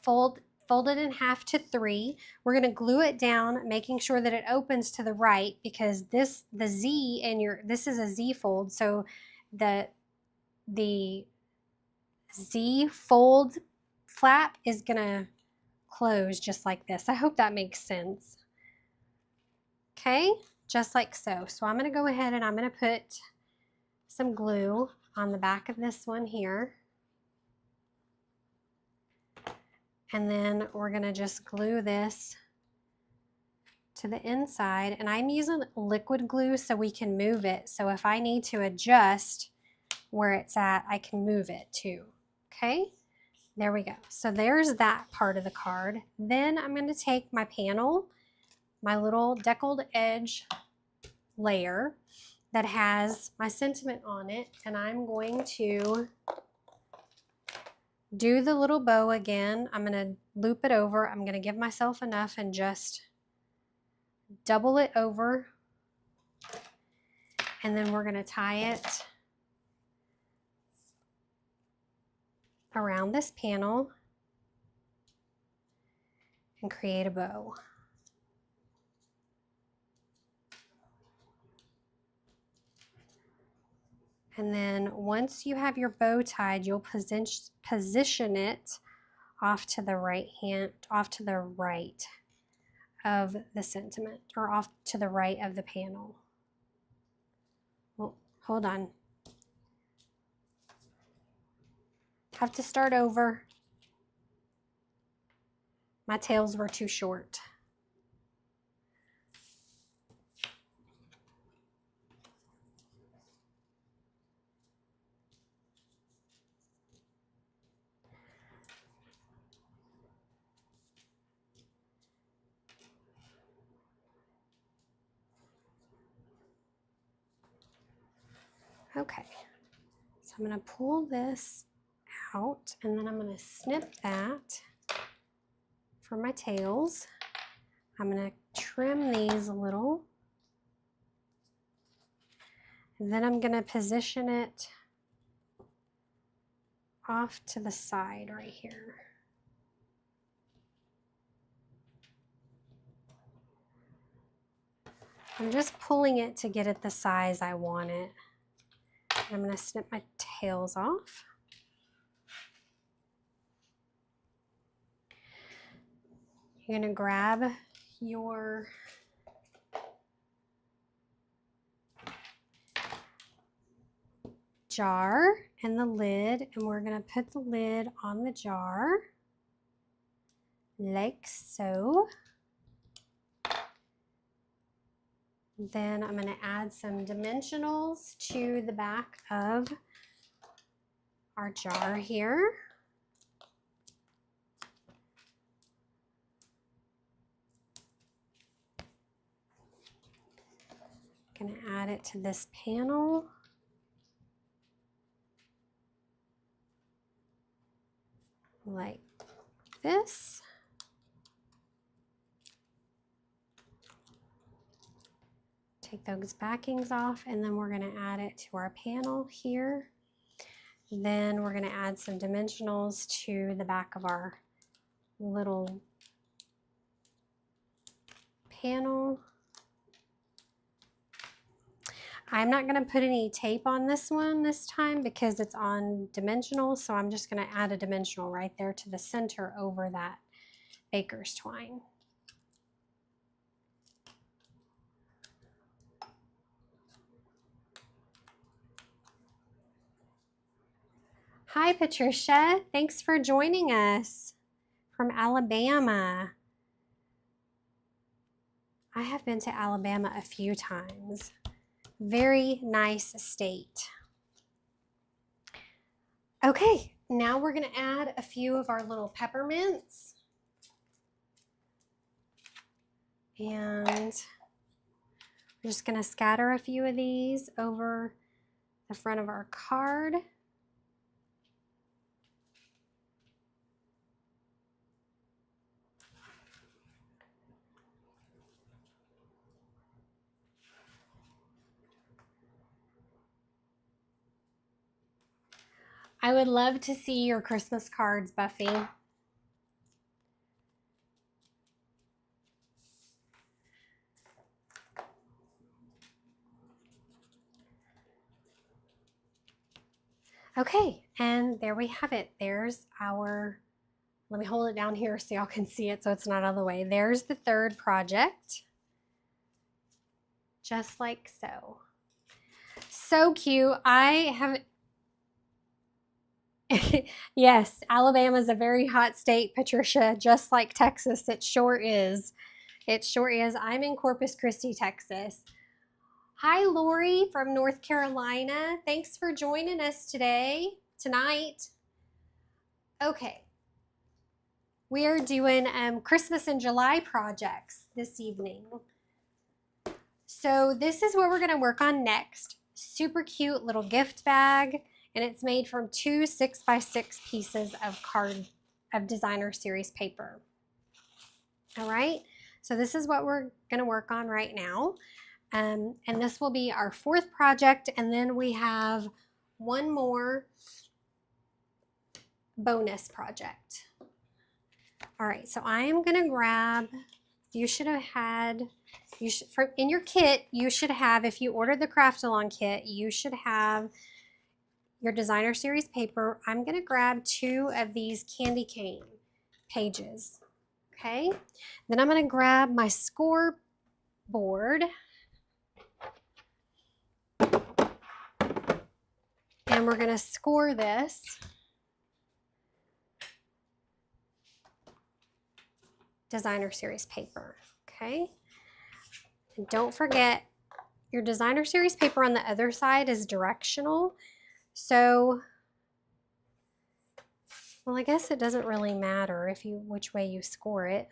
Fold it in half to 3. We're going to glue it down, making sure that it opens to the right, because this is a Z fold, so the Z fold flap is going to close just like this. I hope that makes sense. Okay, just like so. So I'm going to go ahead and I'm going to put some glue on the back of this one here. And then we're going to just glue this to the inside. And I'm using liquid glue so we can move it. So if I need to adjust where it's at, I can move it too. Okay, there we go. So there's that part of the card. Then I'm going to take my panel, my little deckled edge layer that has my sentiment on it, and I'm going to do the little bow again. I'm going to loop it over. I'm going to give myself enough and just double it over, and then we're going to tie it around this panel and create a bow. And then once you have your bow tied, you'll position it off to the right of the sentiment, or off to the right of the panel. Well, hold on. Have to start over. My tails were too short. Okay, so I'm going to pull this out, and then I'm going to snip that for my tails. I'm going to trim these a little, and then I'm going to position it off to the side right here. I'm just pulling it to get it the size I want it. I'm going to snip my tails off. You're going to grab your jar and the lid, and we're going to put the lid on the jar like so. Then I'm going to add some dimensionals to the back of our jar here. Going to add it to this panel. Like this. Take those backings off, and then we're going to add it to our panel here. Then we're going to add some dimensionals to the back of our little panel. I'm not going to put any tape on this one this time because it's on dimensional, so I'm just going to add a dimensional right there to the center over that baker's twine. Hi Patricia, thanks for joining us from Alabama. I have been to Alabama a few times. Very nice state. Okay, now we're going to add a few of our little peppermints. And We're just going to scatter a few of these over the front of our card. I would love to see your Christmas cards, Buffy. Okay, and there we have it. There's our, let me hold it down here so y'all can see it so it's not out of the way. There's the third project. Just like so. So cute. I have, yes, Alabama's a very hot state, Patricia, just like Texas. It sure is. It sure is. I'm in Corpus Christi, Texas. Hi, Lori from North Carolina. Thanks for joining us tonight. Okay. We are doing Christmas in July projects this evening. So this is what we're going to work on next. Super cute little gift bag, and it's made from 2 6x6 pieces of designer series paper. All right, so this is what we're going to work on right now. And this will be our 4th project, and then we have one more bonus project. All right, so I am going to grab, you should have had, in your kit, you should have, if you ordered the Craft Along kit, you should have your designer series paper. I'm going to grab 2 of these candy cane pages, okay? Then I'm going to grab my score board, and we're going to score this designer series paper, okay? And don't forget, your designer series paper on the other side is directional. So, well, I guess it doesn't really matter which way you score it.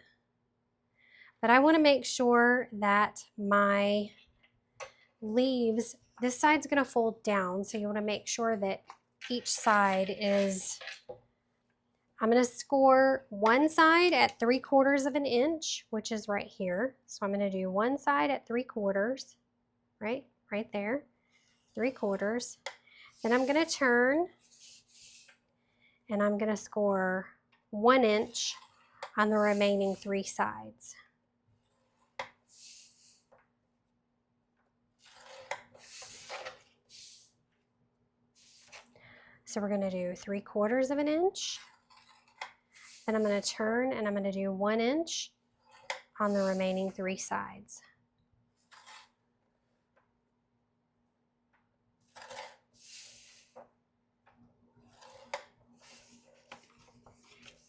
But I want to make sure that my leaves, this side's going to fold down, so you want to make sure that each side is, I'm going to score one side at 3/4 of an inch, which is right here. So I'm going to do one side at 3/4, right there, 3/4. Then I'm going to turn, and I'm going to score 1 inch on the remaining 3 sides. So we're going to do 3/4 of an inch. Then I'm going to turn, and I'm going to do 1 inch on the remaining 3 sides.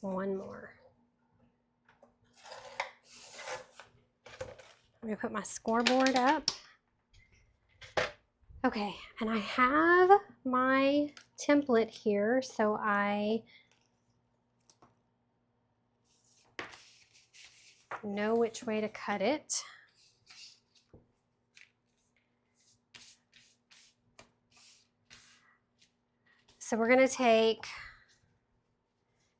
One more. I'm going to put my scoreboard up. Okay, and I have my template here, so I know which way to cut it. So we're going to take,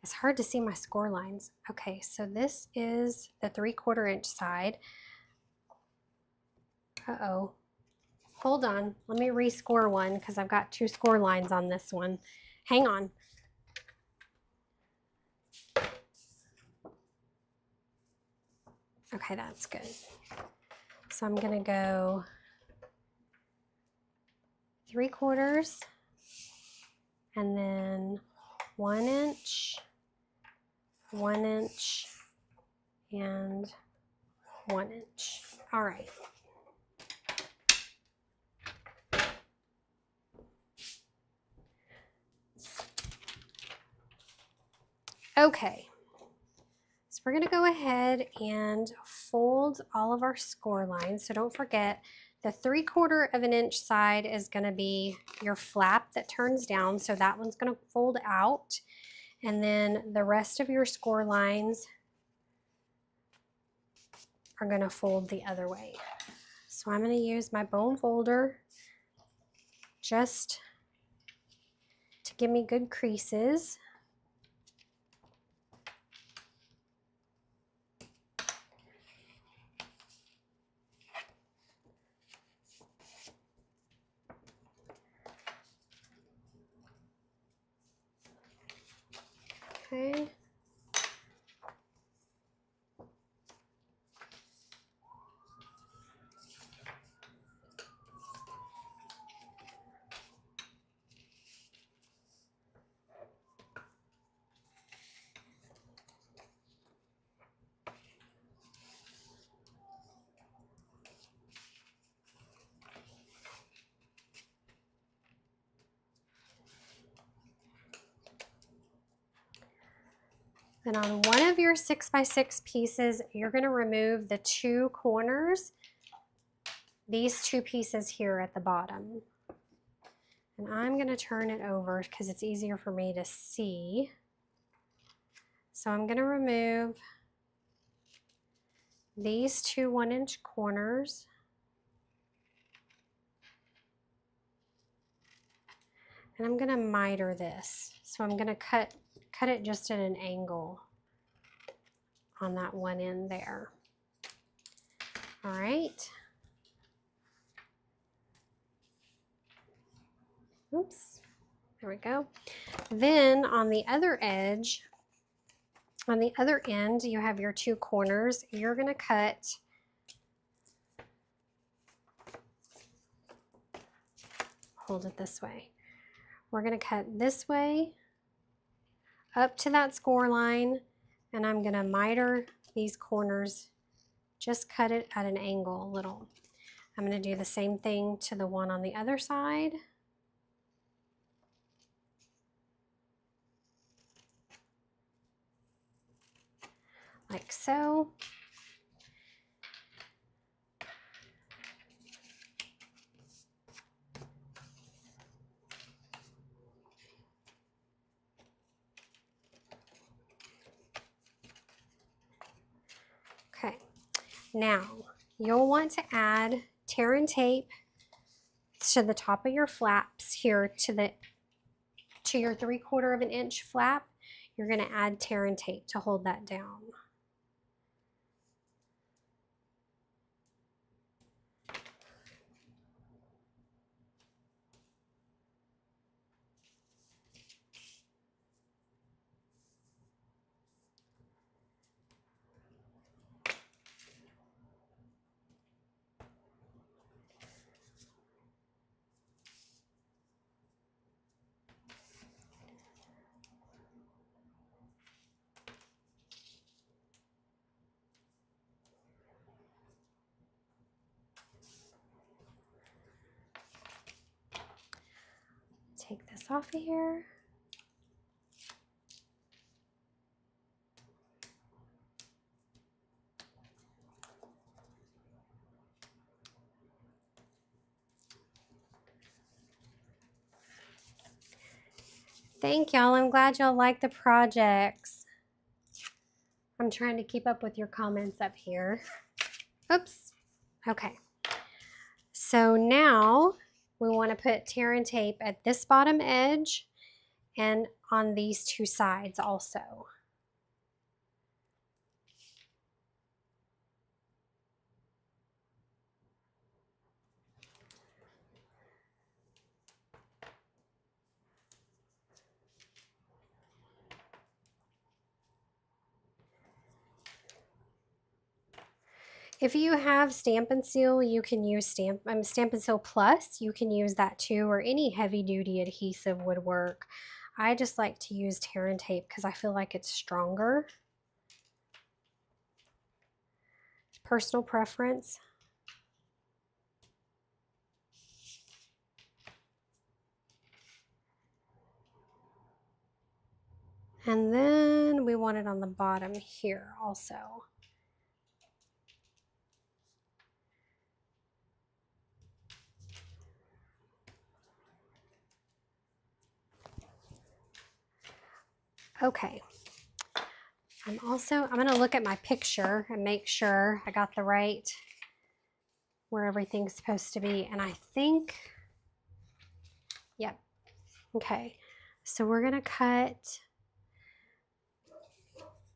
it's hard to see my score lines. Okay, so this is the 3/4 inch side. Uh-oh. Hold on, let me rescore one because I've got 2 score lines on this one. Hang on. Okay, that's good. So I'm gonna go 3/4 and then 1 inch, 1 inch, and 1 inch. All right. Okay, so we're going to go ahead and fold all of our score lines. So don't forget, the 3/4 of an inch side is going to be your flap that turns down. So that one's going to fold out. And then the rest of your score lines are going to fold the other way. So So I'm going to use my bone folder just to give me good creases. Okay. Then on one of your 6x6 pieces, you're going to remove the two corners, these two pieces here at the bottom. And I'm going to turn it over because it's easier for me to see. So I'm going to remove these two 1-inch corners. And I'm going to miter this. So I'm going to cut it just at an angle on that one end there. All right. Oops. There we go. Then on the other edge, on the other end, you have your two corners. You're going to cut hold it this way. We're going to cut this way up to that score line, and I'm going to miter these corners, just cut it at an angle a little. I'm going to do the same thing to the one on the other side. Like so. Okay, now you'll want to add tear and tape to the top of your flaps here to your 3/4 of an inch flap. You're going to add tear and tape to hold that down. Take this off of here. Thank y'all. I'm glad y'all like the projects. I'm trying to keep up with your comments up here. Oops. Okay. So now we want to put tear and tape at this bottom edge and on these two sides also. If you have Stampin' Seal, you can use Stampin' Seal Plus. You can use that too, or any heavy-duty adhesive would work. I just like to use tear and tape because I feel like it's stronger. Personal preference. And then we want it on the bottom here also. Okay. I'm going to look at my picture and make sure I got the right where everything's supposed to be. And I think, yep. Okay, so we're gonna cut,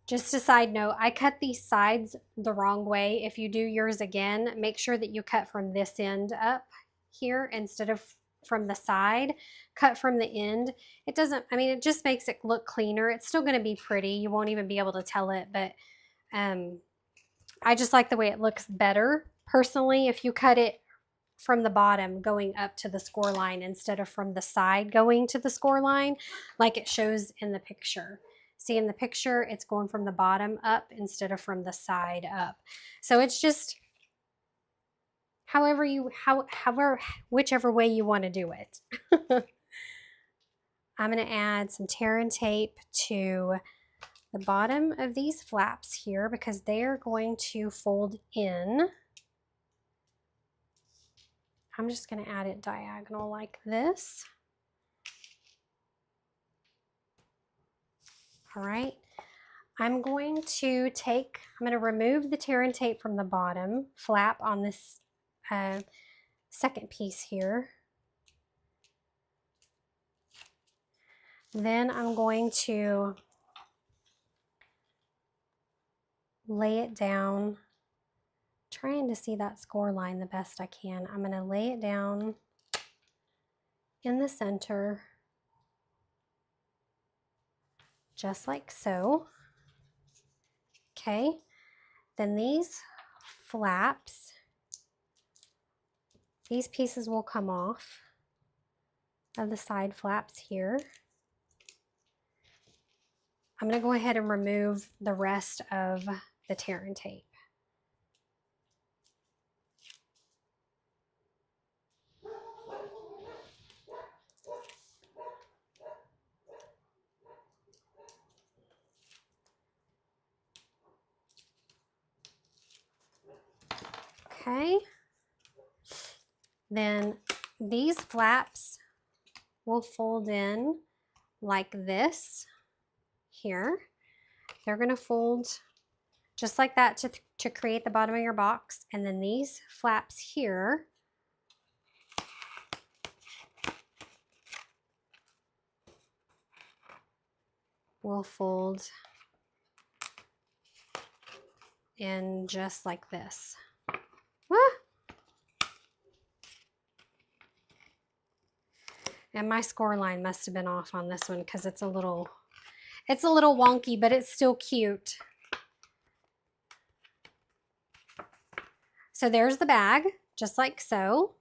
just a side note, I cut these sides the wrong way. If you do yours again, make sure that you cut from this end up here instead of from the side. Cut from the end. It doesn't, I mean, it just makes it look cleaner. It's still gonna be pretty. You won't even be able to tell it, but I just like the way it looks better. Personally, if you cut it from the bottom going up to the score line instead of from the side going to the score line, like it shows in the picture. See, in the picture, it's going from the bottom up instead of from the side up. So it's just whichever way you want to do it. I'm going to add some tear and tape to the bottom of these flaps here because they are going to fold in. I'm just going to add it diagonal like this. All right. I'm going to remove the tear and tape from the bottom flap on this second piece here. Then I'm going to lay it down, trying to see that score line the best I can. I'm going to lay it down in the center, just like so. Okay, then these flaps, these pieces will come off of the side flaps here. I'm going to go ahead and remove the rest of the tear and tape. Okay, then these flaps will fold in like this here. They're going to fold just like that to create the bottom of your box. And then these flaps here will fold in just like this. And my score line must have been off on this one because it's a little wonky, but it's still cute. So there's the bag, just like so.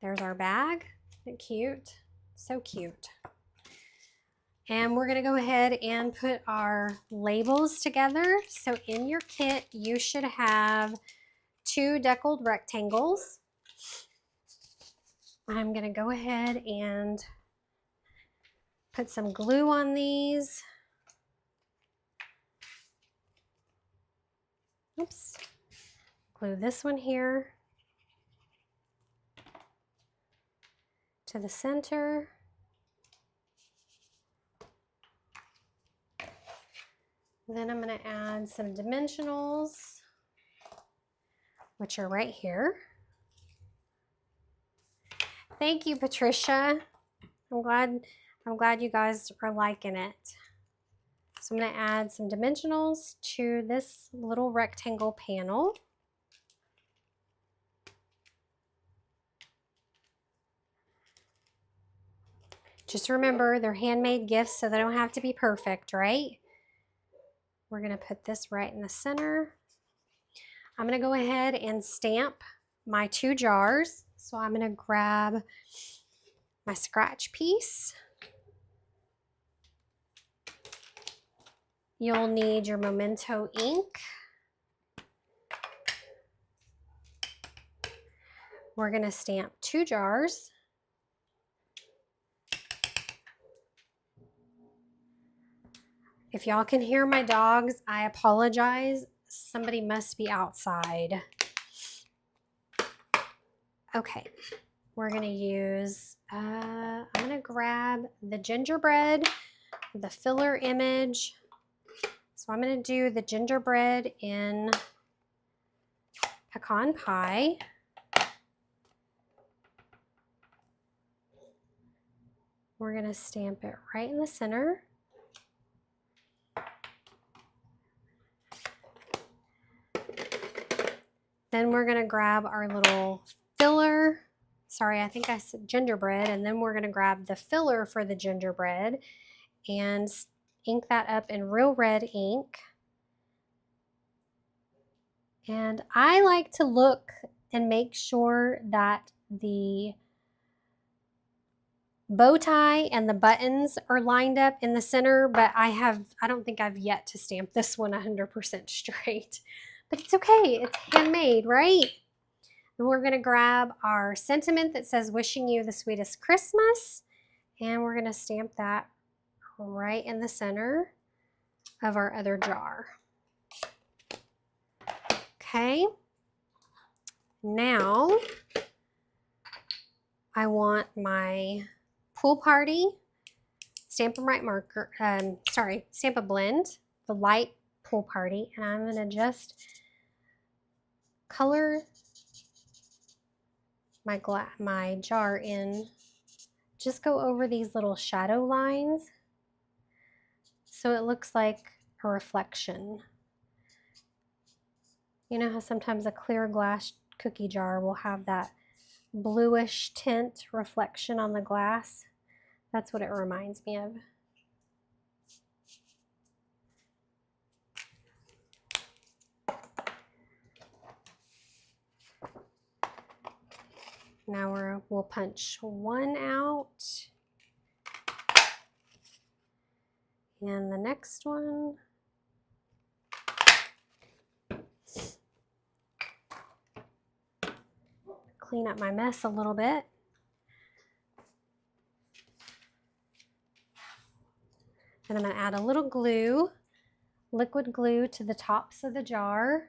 There's our bag. Isn't it cute? So cute. And we're gonna go ahead and put our labels together. So in your kit, you should have 2 deckled rectangles. I'm gonna go ahead and put some glue on these. Oops. Glue this one here to the center. Then I'm going to add some dimensionals, which are right here. Thank you, Patricia. I'm glad you guys are liking it. So I'm going to add some dimensionals to this little rectangle panel. Just remember, they're handmade gifts, so they don't have to be perfect, right? We're going to put this right in the center. I'm going to go ahead and stamp my 2 jars. So I'm going to grab my scratch piece. You'll need your Memento ink. We're going to stamp 2 jars. If y'all can hear my dogs, I apologize. Somebody must be outside. Okay, we're going to use, I'm going to grab the gingerbread, the filler image. So I'm going to do the gingerbread in pecan pie. We're going to stamp it right in the center. Then we're going to grab our little filler. Sorry, I think I said gingerbread. And then we're going to grab the filler for the gingerbread and ink that up in real red ink. And I like to look and make sure that the bow tie and the buttons are lined up in the center, but I don't think I've yet to stamp this one 100% straight. But it's okay, it's handmade, right? And we're gonna grab our sentiment that says wishing you the sweetest Christmas, and we're gonna stamp that right in the center of our other jar. Okay, now I want my pool party Stampin' Right marker, Stampin' Blend, the light pool party, and I'm gonna just color my jar in. Just go over these little shadow lines so it looks like a reflection. You know how sometimes a clear glass cookie jar will have that bluish tint reflection on the glass? That's what it reminds me of. Now we'll punch one out. And the next one. Clean up my mess a little bit. And I'm going to add a little glue, liquid glue, to the tops of the jar.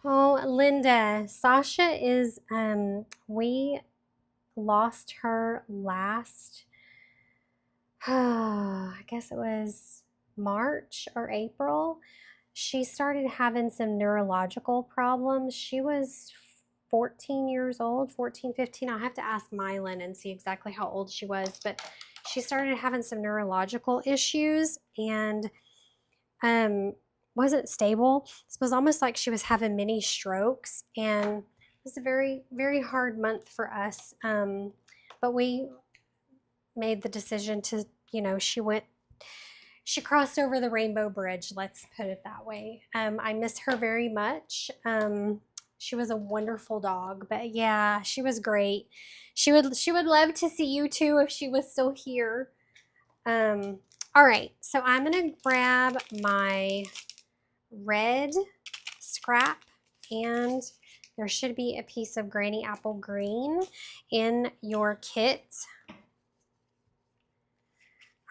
Oh, Linda, Sasha is, we lost her last, I guess it was March or April. She started having some neurological problems. She was 14 years old, 14, 15. I'll have to ask Mylan and see exactly how old she was, but she started having some neurological issues and wasn't stable. It was almost like she was having mini strokes, and it was a very, very hard month for us. But we made the decision to, you know, she crossed over the rainbow bridge, let's put it that way. I miss her very much. She was a wonderful dog, but yeah, she was great. She would love to see you too if she was still here. All right, so I'm gonna grab my red scrap, and there should be a piece of Granny Apple Green in your kit.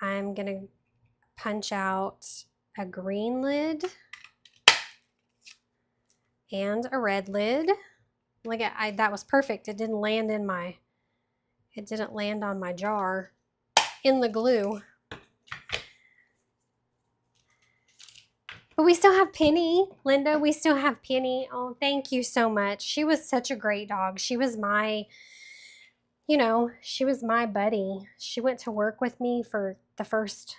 I'm gonna punch out a green lid and a red lid. Look at, that was perfect. It didn't land on my jar in the glue. But we still have Penny, Linda. We still have Penny. Oh, thank you so much. She was such a great dog. She was my, you know, she was my buddy. She went to work with me for the first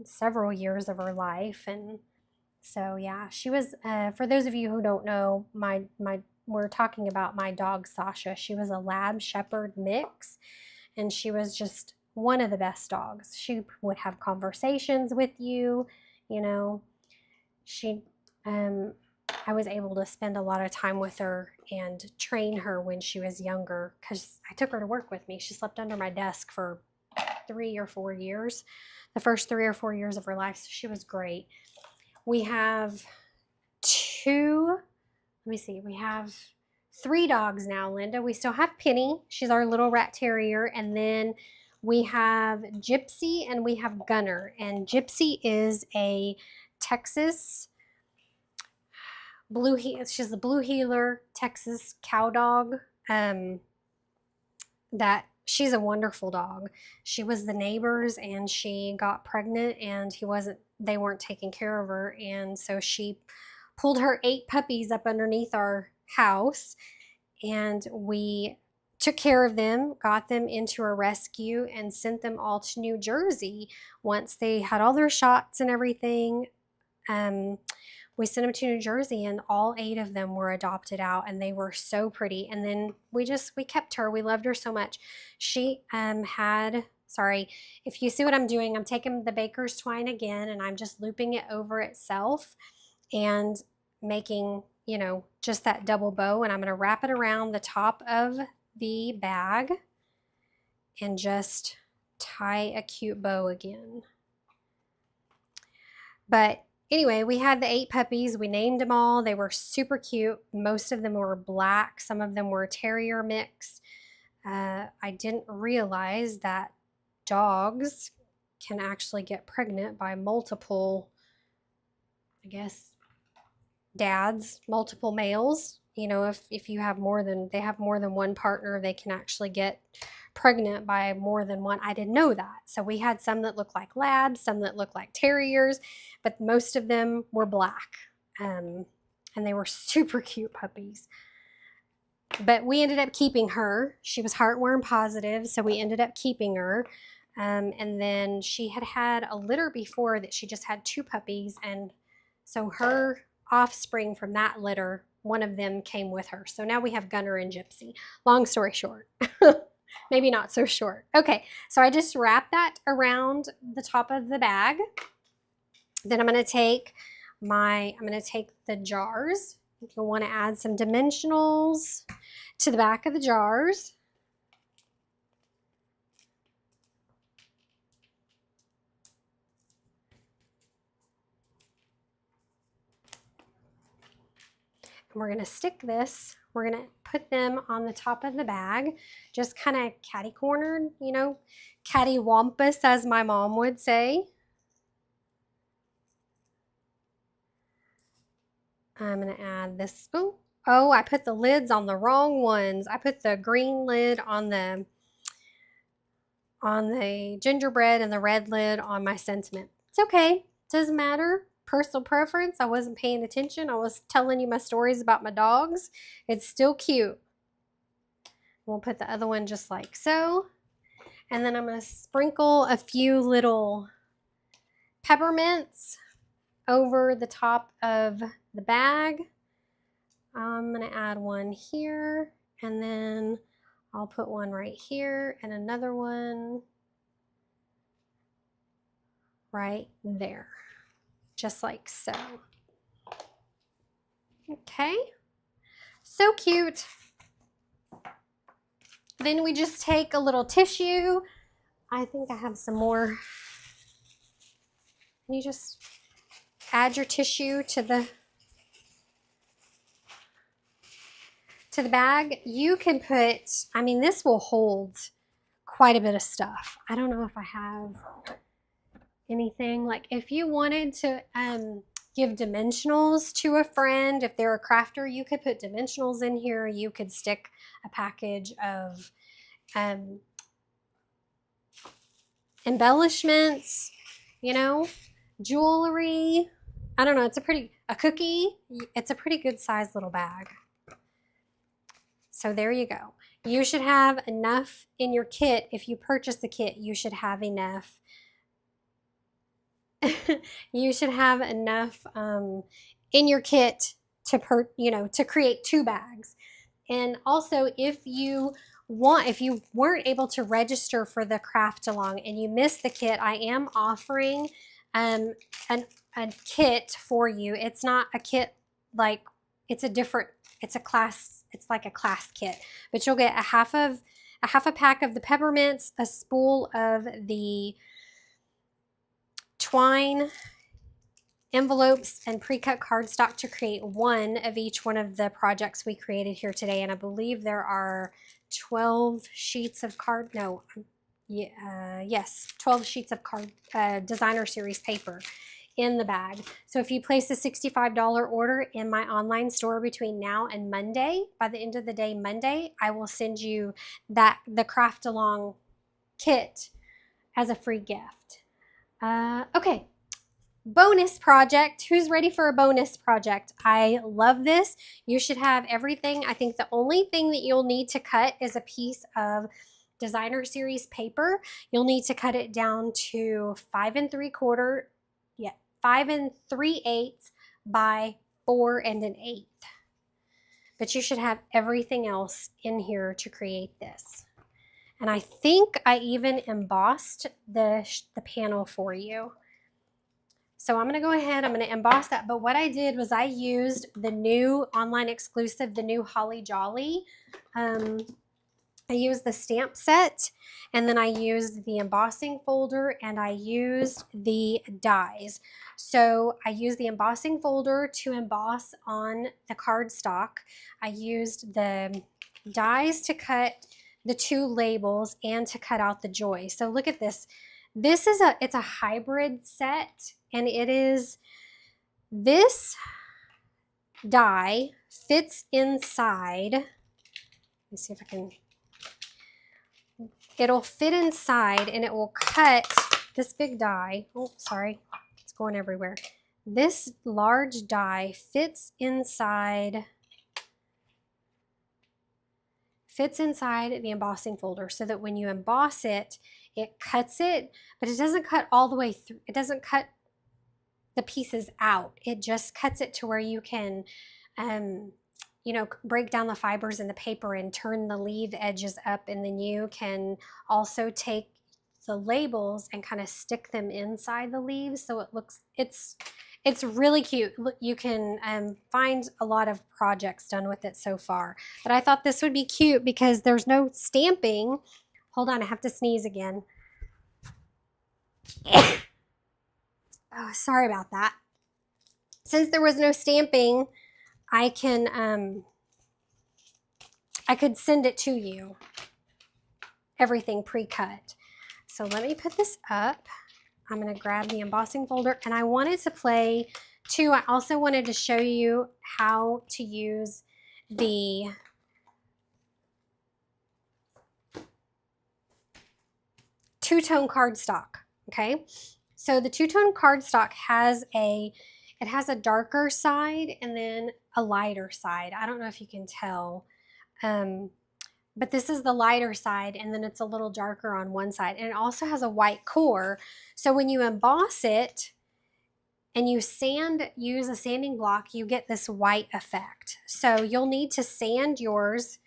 several years of her life, and so yeah, she was, for those of you who don't know, we're talking about my dog Sasha. She was a Lab Shepherd mix, and she was just one of the best dogs. She would have conversations with you, you know. I was able to spend a lot of time with her and train her when she was younger, because I took her to work with me. She slept under my desk for 3 or 4 years, the first 3 or 4 years of her life. So she was great. We have we have 3 dogs now, Linda. We still have Penny. She's our little rat terrier. And then we have Gypsy and we have Gunner. And Gypsy is a Texas she's a blue heeler Texas cow dog that she's a wonderful dog. She was the neighbor's and she got pregnant and they weren't taking care of her. And so she pulled her 8 puppies up underneath our house and we took care of them, got them into a rescue, and sent them all to New Jersey once they had all their shots and everything. We sent them to New Jersey and all 8 of them were adopted out and they were so pretty. And then we kept her. We loved her so much. She sorry, if you see what I'm doing, I'm taking the baker's twine again and I'm just looping it over itself and making, you know, just that double bow. And I'm going to wrap it around the top of the bag and just tie a cute bow again. But anyway, we had the 8 puppies. We named them all. They were super cute. Most of them were black. Some of them were terrier mix. I didn't realize that dogs can actually get pregnant by multiple, I guess, dads, multiple males. You know, if you have they have more than one partner, they can actually get pregnant by more than one. I didn't know that. So we had some that looked like labs, some that looked like terriers, but most of them were black. And they were super cute puppies. But we ended up keeping her. She was heartworm positive, so we ended up keeping her. And then she had a litter before that she just had 2 puppies. And so her offspring from that litter, one of them came with her. So now we have Gunner and Gypsy. Long story short. Maybe not so short. Okay, so I just wrap that around the top of the bag. Then I'm going to take the jars. You'll want to add some dimensionals to the back of the jars. And we're going to stick this. We're going to put them on the top of the bag, just kind of catty-cornered, you know, catty-wampus, as my mom would say. I'm going to add this. Oh, I put the lids on the wrong ones. I put the green lid on the gingerbread and the red lid on my sentiment. It's okay. Doesn't matter. Personal preference. I wasn't paying attention. I was telling you my stories about my dogs. It's still cute. We'll put the other one just like so. And then I'm going to sprinkle a few little peppermints over the top of the bag. I'm going to add one here, and then I'll put one right here and another one right there. Just like so. Okay, so cute. Then we just take a little tissue. I think I have some more. You just add your tissue to the bag. You can put, I mean, this will hold quite a bit of stuff. I don't know if I have anything. Like if you wanted to give dimensionals to a friend, if they're a crafter, you could put dimensionals in here. You could stick a package of embellishments, you know, jewelry. I don't know, a cookie. It's a pretty good sized little bag. So there you go. You should have enough in your kit. If you purchase the kit, you should have enough. You should have enough in your kit to create 2 bags. And also, if you weren't able to register for the craft along and you missed the kit, I am offering a kit for you. It's not a kit like it's a class. It's like a class kit, but you'll get a half a pack of the peppermints, a spool of the twine, envelopes, and pre-cut cardstock to create one of each one of the projects we created here today. And I believe there are 12 sheets of card. No, yes, 12 sheets of card designer series paper in the bag. So if you place a $65 order in my online store between now and Monday, by the end of the day Monday, I will send you the craft along kit as a free gift. Okay. Bonus project. Who's ready for a bonus project? I love this. You should have everything. I think the only thing that you'll need to cut is a piece of designer series paper. You'll need to cut it down to 5 3/4, 5 3/8 by 4 1/8. But you should have everything else in here to create this. And I think I even embossed the panel for you. So I'm going to go ahead, I'm going to emboss that. But what I did was I used the new online exclusive, the new Holly Jolly. I used the stamp set, and then I used the embossing folder, and I used the dies. So I used the embossing folder to emboss on the cardstock. I used the dies to cut the 2 labels and to cut out the joy. So look at this. This is it's a hybrid set, and it is, this die fits inside. Let me see if I can, it'll fit inside and it will cut this big die. Oh, sorry, it's going everywhere. This large die fits inside the embossing folder, so that when you emboss it, it cuts it, but it doesn't cut all the way through. It doesn't cut the pieces out. It just cuts it to where you can, you know, break down the fibers in the paper and turn the leaf edges up, and then you can also take the labels and kind of stick them inside the leaves, so it looks, it's really cute. You can find a lot of projects done with it so far. But I thought this would be cute because there's no stamping. Hold on, I have to sneeze again. Oh, sorry about that. Since there was no stamping, I could send it to you, everything pre-cut. So let me put this up. I'm going to grab the embossing folder, and I wanted to play too. I also wanted to show you how to use the two-tone cardstock. Okay, so the two-tone cardstock has a darker side and then a lighter side. I don't know if you can tell, but this is the lighter side, and then it's a little darker on one side, and it also has a white core. So when you emboss it and you use a sanding block, you get this white effect. So you'll need to sand yours,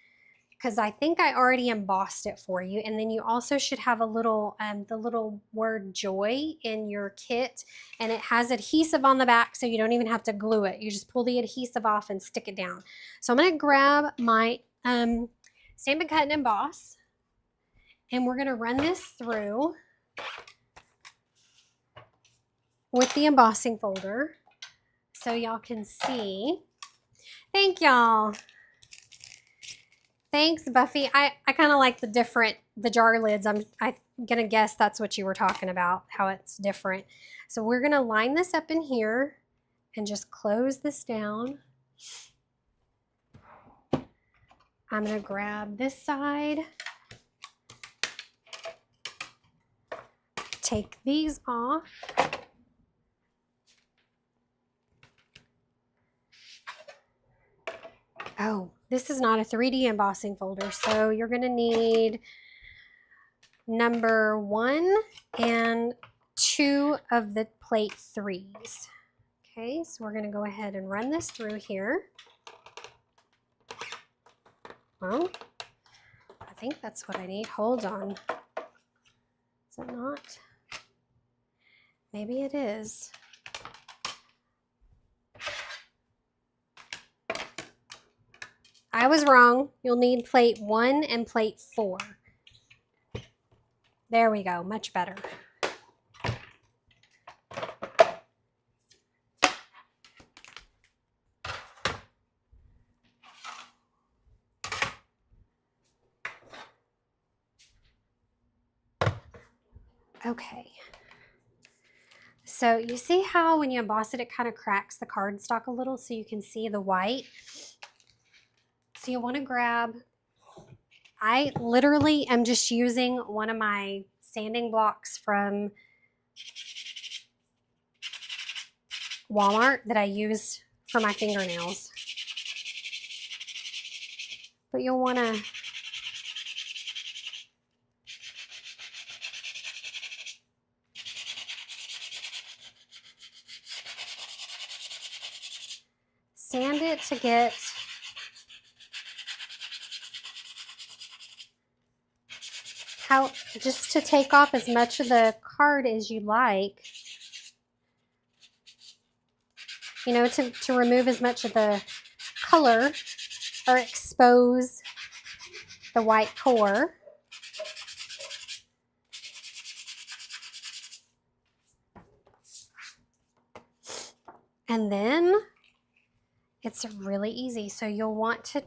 because I think I already embossed it for you. And then you also should have a little, the little word joy in your kit, and it has adhesive on the back, so you don't even have to glue it. You just pull the adhesive off and stick it down. So I'm going to grab my Stampin' Cut and Emboss, and we're going to run this through with the embossing folder so y'all can see. Thank y'all. Thanks, Buffy. I kind of like the jar lids. I'm going to guess that's what you were talking about, how it's different. So we're going to line this up in here and just close this down. I'm going to grab this side, take these off. Oh, this is not a 3D embossing folder, so you're going to need number 1 and 2 of the plate 3s. Okay, so we're going to go ahead and run this through here. Well, I think that's what I need. Hold on. Is it not? Maybe it is. I was wrong. You'll need plate 1 and plate 4. There we go. Much better. Okay. So you see how when you emboss it, it kind of cracks the cardstock a little so you can see the white. So you want to grab, I literally am just using one of my sanding blocks from Walmart that I use for my fingernails. But you'll want to sand it to get just to take off as much of the card as you like. You know, to remove as much of the color or expose the white core. And then it's really easy. So you'll want to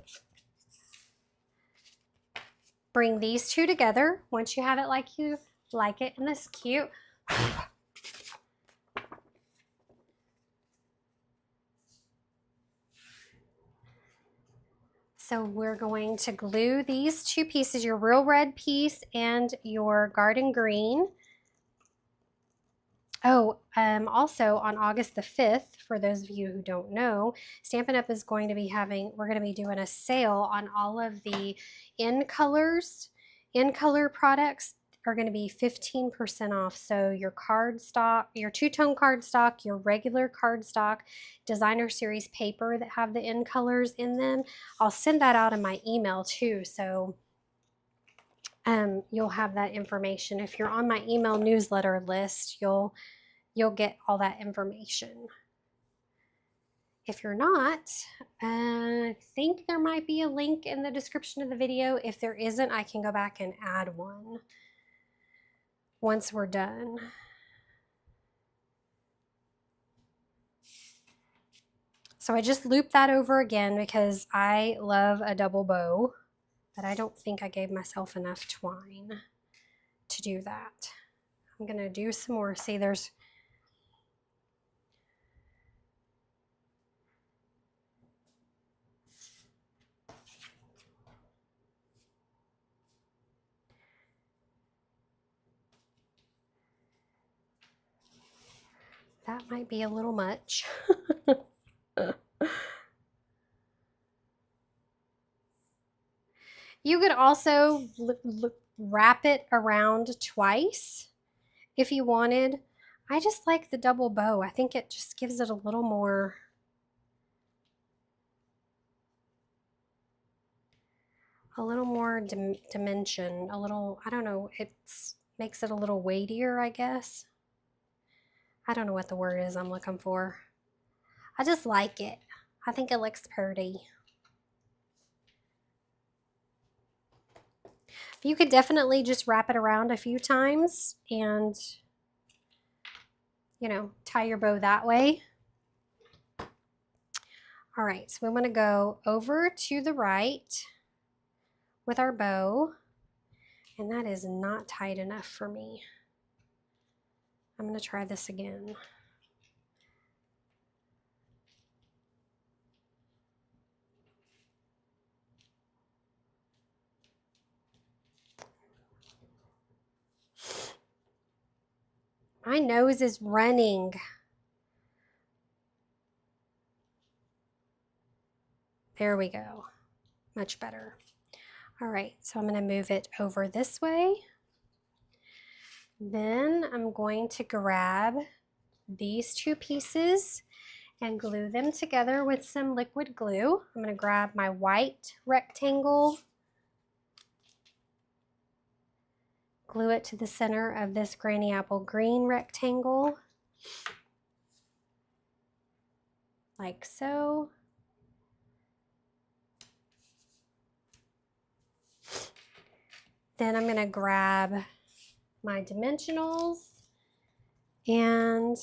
bring these two together once you have it like you like it in this cute. So we're going to glue these two pieces, your real red piece and your garden green. Oh, also on August the 5th, for those of you who don't know, Stampin' Up! Is going to be we're going to be doing a sale on all of the in color products are going to be 15% off. So your cardstock, your two-tone cardstock, your regular cardstock, designer series paper that have the in colors in them, I'll send that out in my email too. So you'll have that information. If you're on my email newsletter list, you'll get all that information. If you're not, I think there might be a link in the description of the video. If there isn't, I can go back and add one once we're done. So I just looped that over again because I love a double bow, but I don't think I gave myself enough twine to do that. I'm gonna do some more. See, there's that might be a little much. You could also wrap it around twice if you wanted. I just like the double bow. I think it just gives it a little more dimension, a little, I don't know, it makes it a little weightier, I guess. I don't know what the word is I'm looking for. I just like it. I think it looks pretty. You could definitely just wrap it around a few times and, you know, tie your bow that way. All right, so we want to go over to the right with our bow, and that is not tight enough for me. I'm going to try this again. My nose is running. There we go. Much better. All right, so I'm going to move it over this way. Then I'm going to grab these two pieces and glue them together with some liquid glue. I'm going to grab my white rectangle, glue it to the center of this Granny Apple green rectangle, like so. Then I'm going to grab my dimensionals and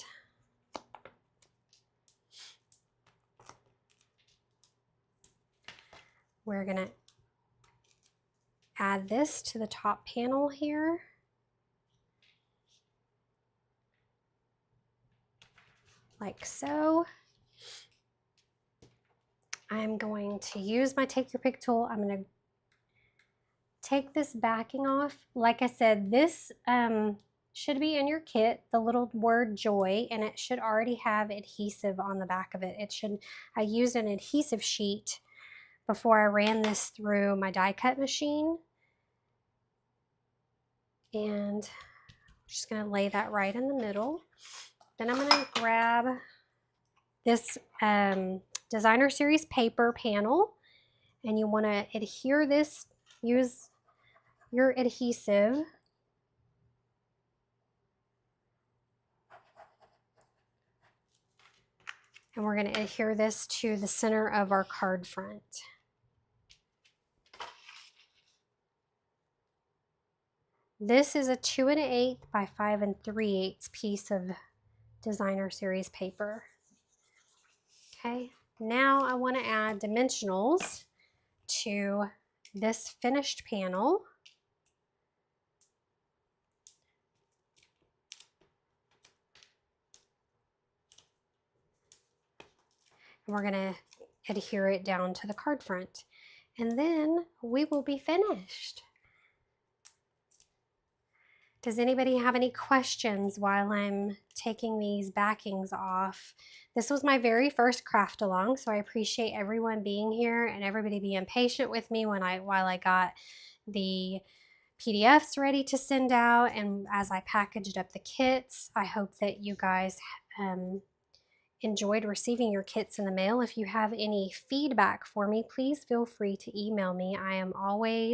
we're going to add this to the top panel here. like so. I'm going to use my Take Your Pick tool. I'm going to take this backing off. Like I said, this should be in your kit, the little word joy, and it should already have adhesive on the back of it. I used an adhesive sheet before I ran this through my die cut machine. And I'm just going to lay that right in the middle. Then I'm going to grab this Designer Series paper panel, and you want to adhere this, use your adhesive. And we're going to adhere this to the center of our card front. This is a 2 1/8 by 5 3/8 piece of Designer Series paper. Okay, now I want to add dimensionals to this finished panel. And we're going to adhere it down to the card front. And then we will be finished. Does anybody have any questions while I'm taking these backings off? This was my very first craft along, so I appreciate everyone being here and everybody being patient with me while I got the PDFs ready to send out, and as I packaged up the kits. I hope that you guys enjoyed receiving your kits in the mail. If you have any feedback for me, please feel free to email me. I am always